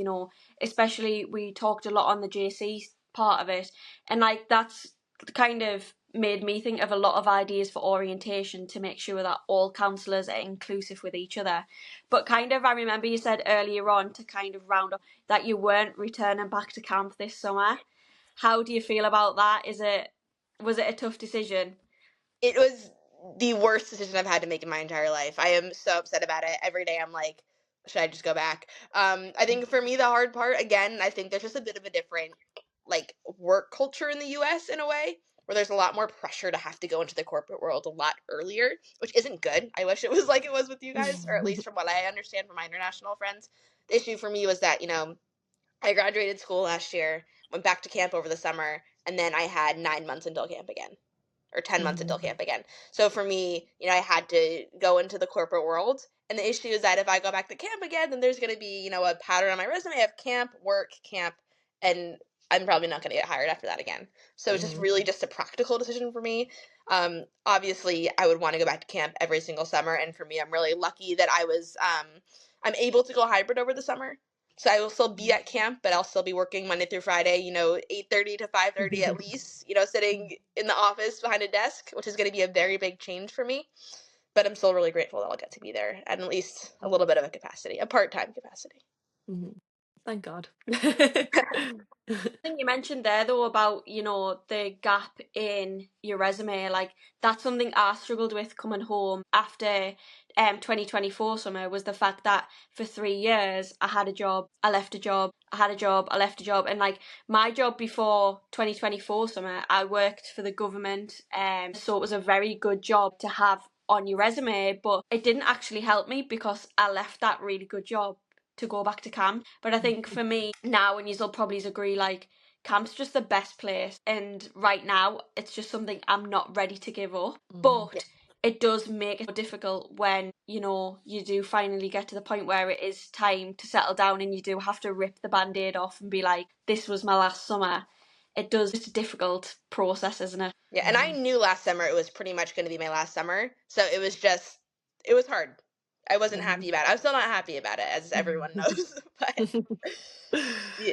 [SPEAKER 3] especially we talked a lot on the JC part of it, and like that's kind of made me think of a lot of ideas for orientation to make sure that all counsellors are inclusive with each other. But kind of, I remember you said earlier on, to kind of round up, that you weren't returning back to camp this summer. How do you feel about that? Was it a tough decision?
[SPEAKER 2] It was the worst decision I've had to make in my entire life. I am so upset about it. Every day I'm like, should I just go back? I think for me the hard part, again, I think there's just a bit of a different like work culture in the US in a way, where there's a lot more pressure to have to go into the corporate world a lot earlier, which isn't good. I wish it was like it was with you guys, or at least from what I understand from my international friends. The issue for me was that, I graduated school last year, went back to camp over the summer, and then I had 9 months until camp again, or 10 months until camp again. So for me, I had to go into the corporate world. And the issue is that if I go back to camp again, then there's going to be, a pattern on my resume of camp, work, camp, and I'm probably not going to get hired after that again. So it's just really just a practical decision for me. Obviously, I would want to go back to camp every single summer. And for me, I'm really lucky that I'm able to go hybrid over the summer. So I will still be at camp, but I'll still be working Monday through Friday, 8:30 to 5:30 at least, sitting in the office behind a desk, which is going to be a very big change for me. But I'm still really grateful that I'll get to be there at least a little bit of a capacity, a part-time capacity.
[SPEAKER 1] Thank God.
[SPEAKER 3] I think you mentioned there though about, the gap in your resume. Like, that's something I struggled with coming home after 2024 summer, was the fact that for 3 years I had a job, I left a job, I had a job, I left a job. And like, my job before 2024 summer, I worked for the government, so it was a very good job to have on your resume, but it didn't actually help me because I left that really good job to go back to camp. But I think for me now, and you'll probably agree, like, camp's just the best place, and right now it's just something I'm not ready to give up. But it does make it more difficult when you do finally get to the point where it is time to settle down and you do have to rip the band-aid off and be like, this was my last summer. It's a difficult process, isn't it?
[SPEAKER 2] Yeah, and I knew last summer it was pretty much going to be my last summer, so it was hard. I wasn't happy about it. I'm still not happy about it, as everyone knows. But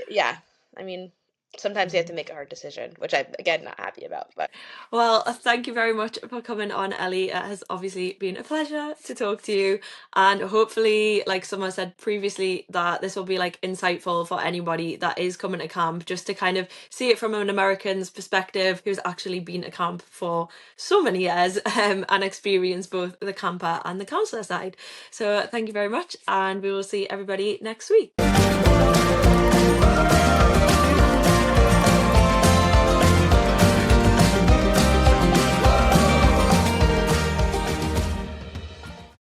[SPEAKER 2] yeah, I mean, sometimes they have to make a hard decision, which I'm, again, not happy about. But
[SPEAKER 1] Well, thank you very much for coming on, Ellie. It has obviously been a pleasure to talk to you. And hopefully, like someone said previously, that this will be like insightful for anybody that is coming to camp, just to kind of see it from an American's perspective who's actually been to camp for so many years and experience both the camper and the counsellor side. So thank you very much, and we will see everybody next week.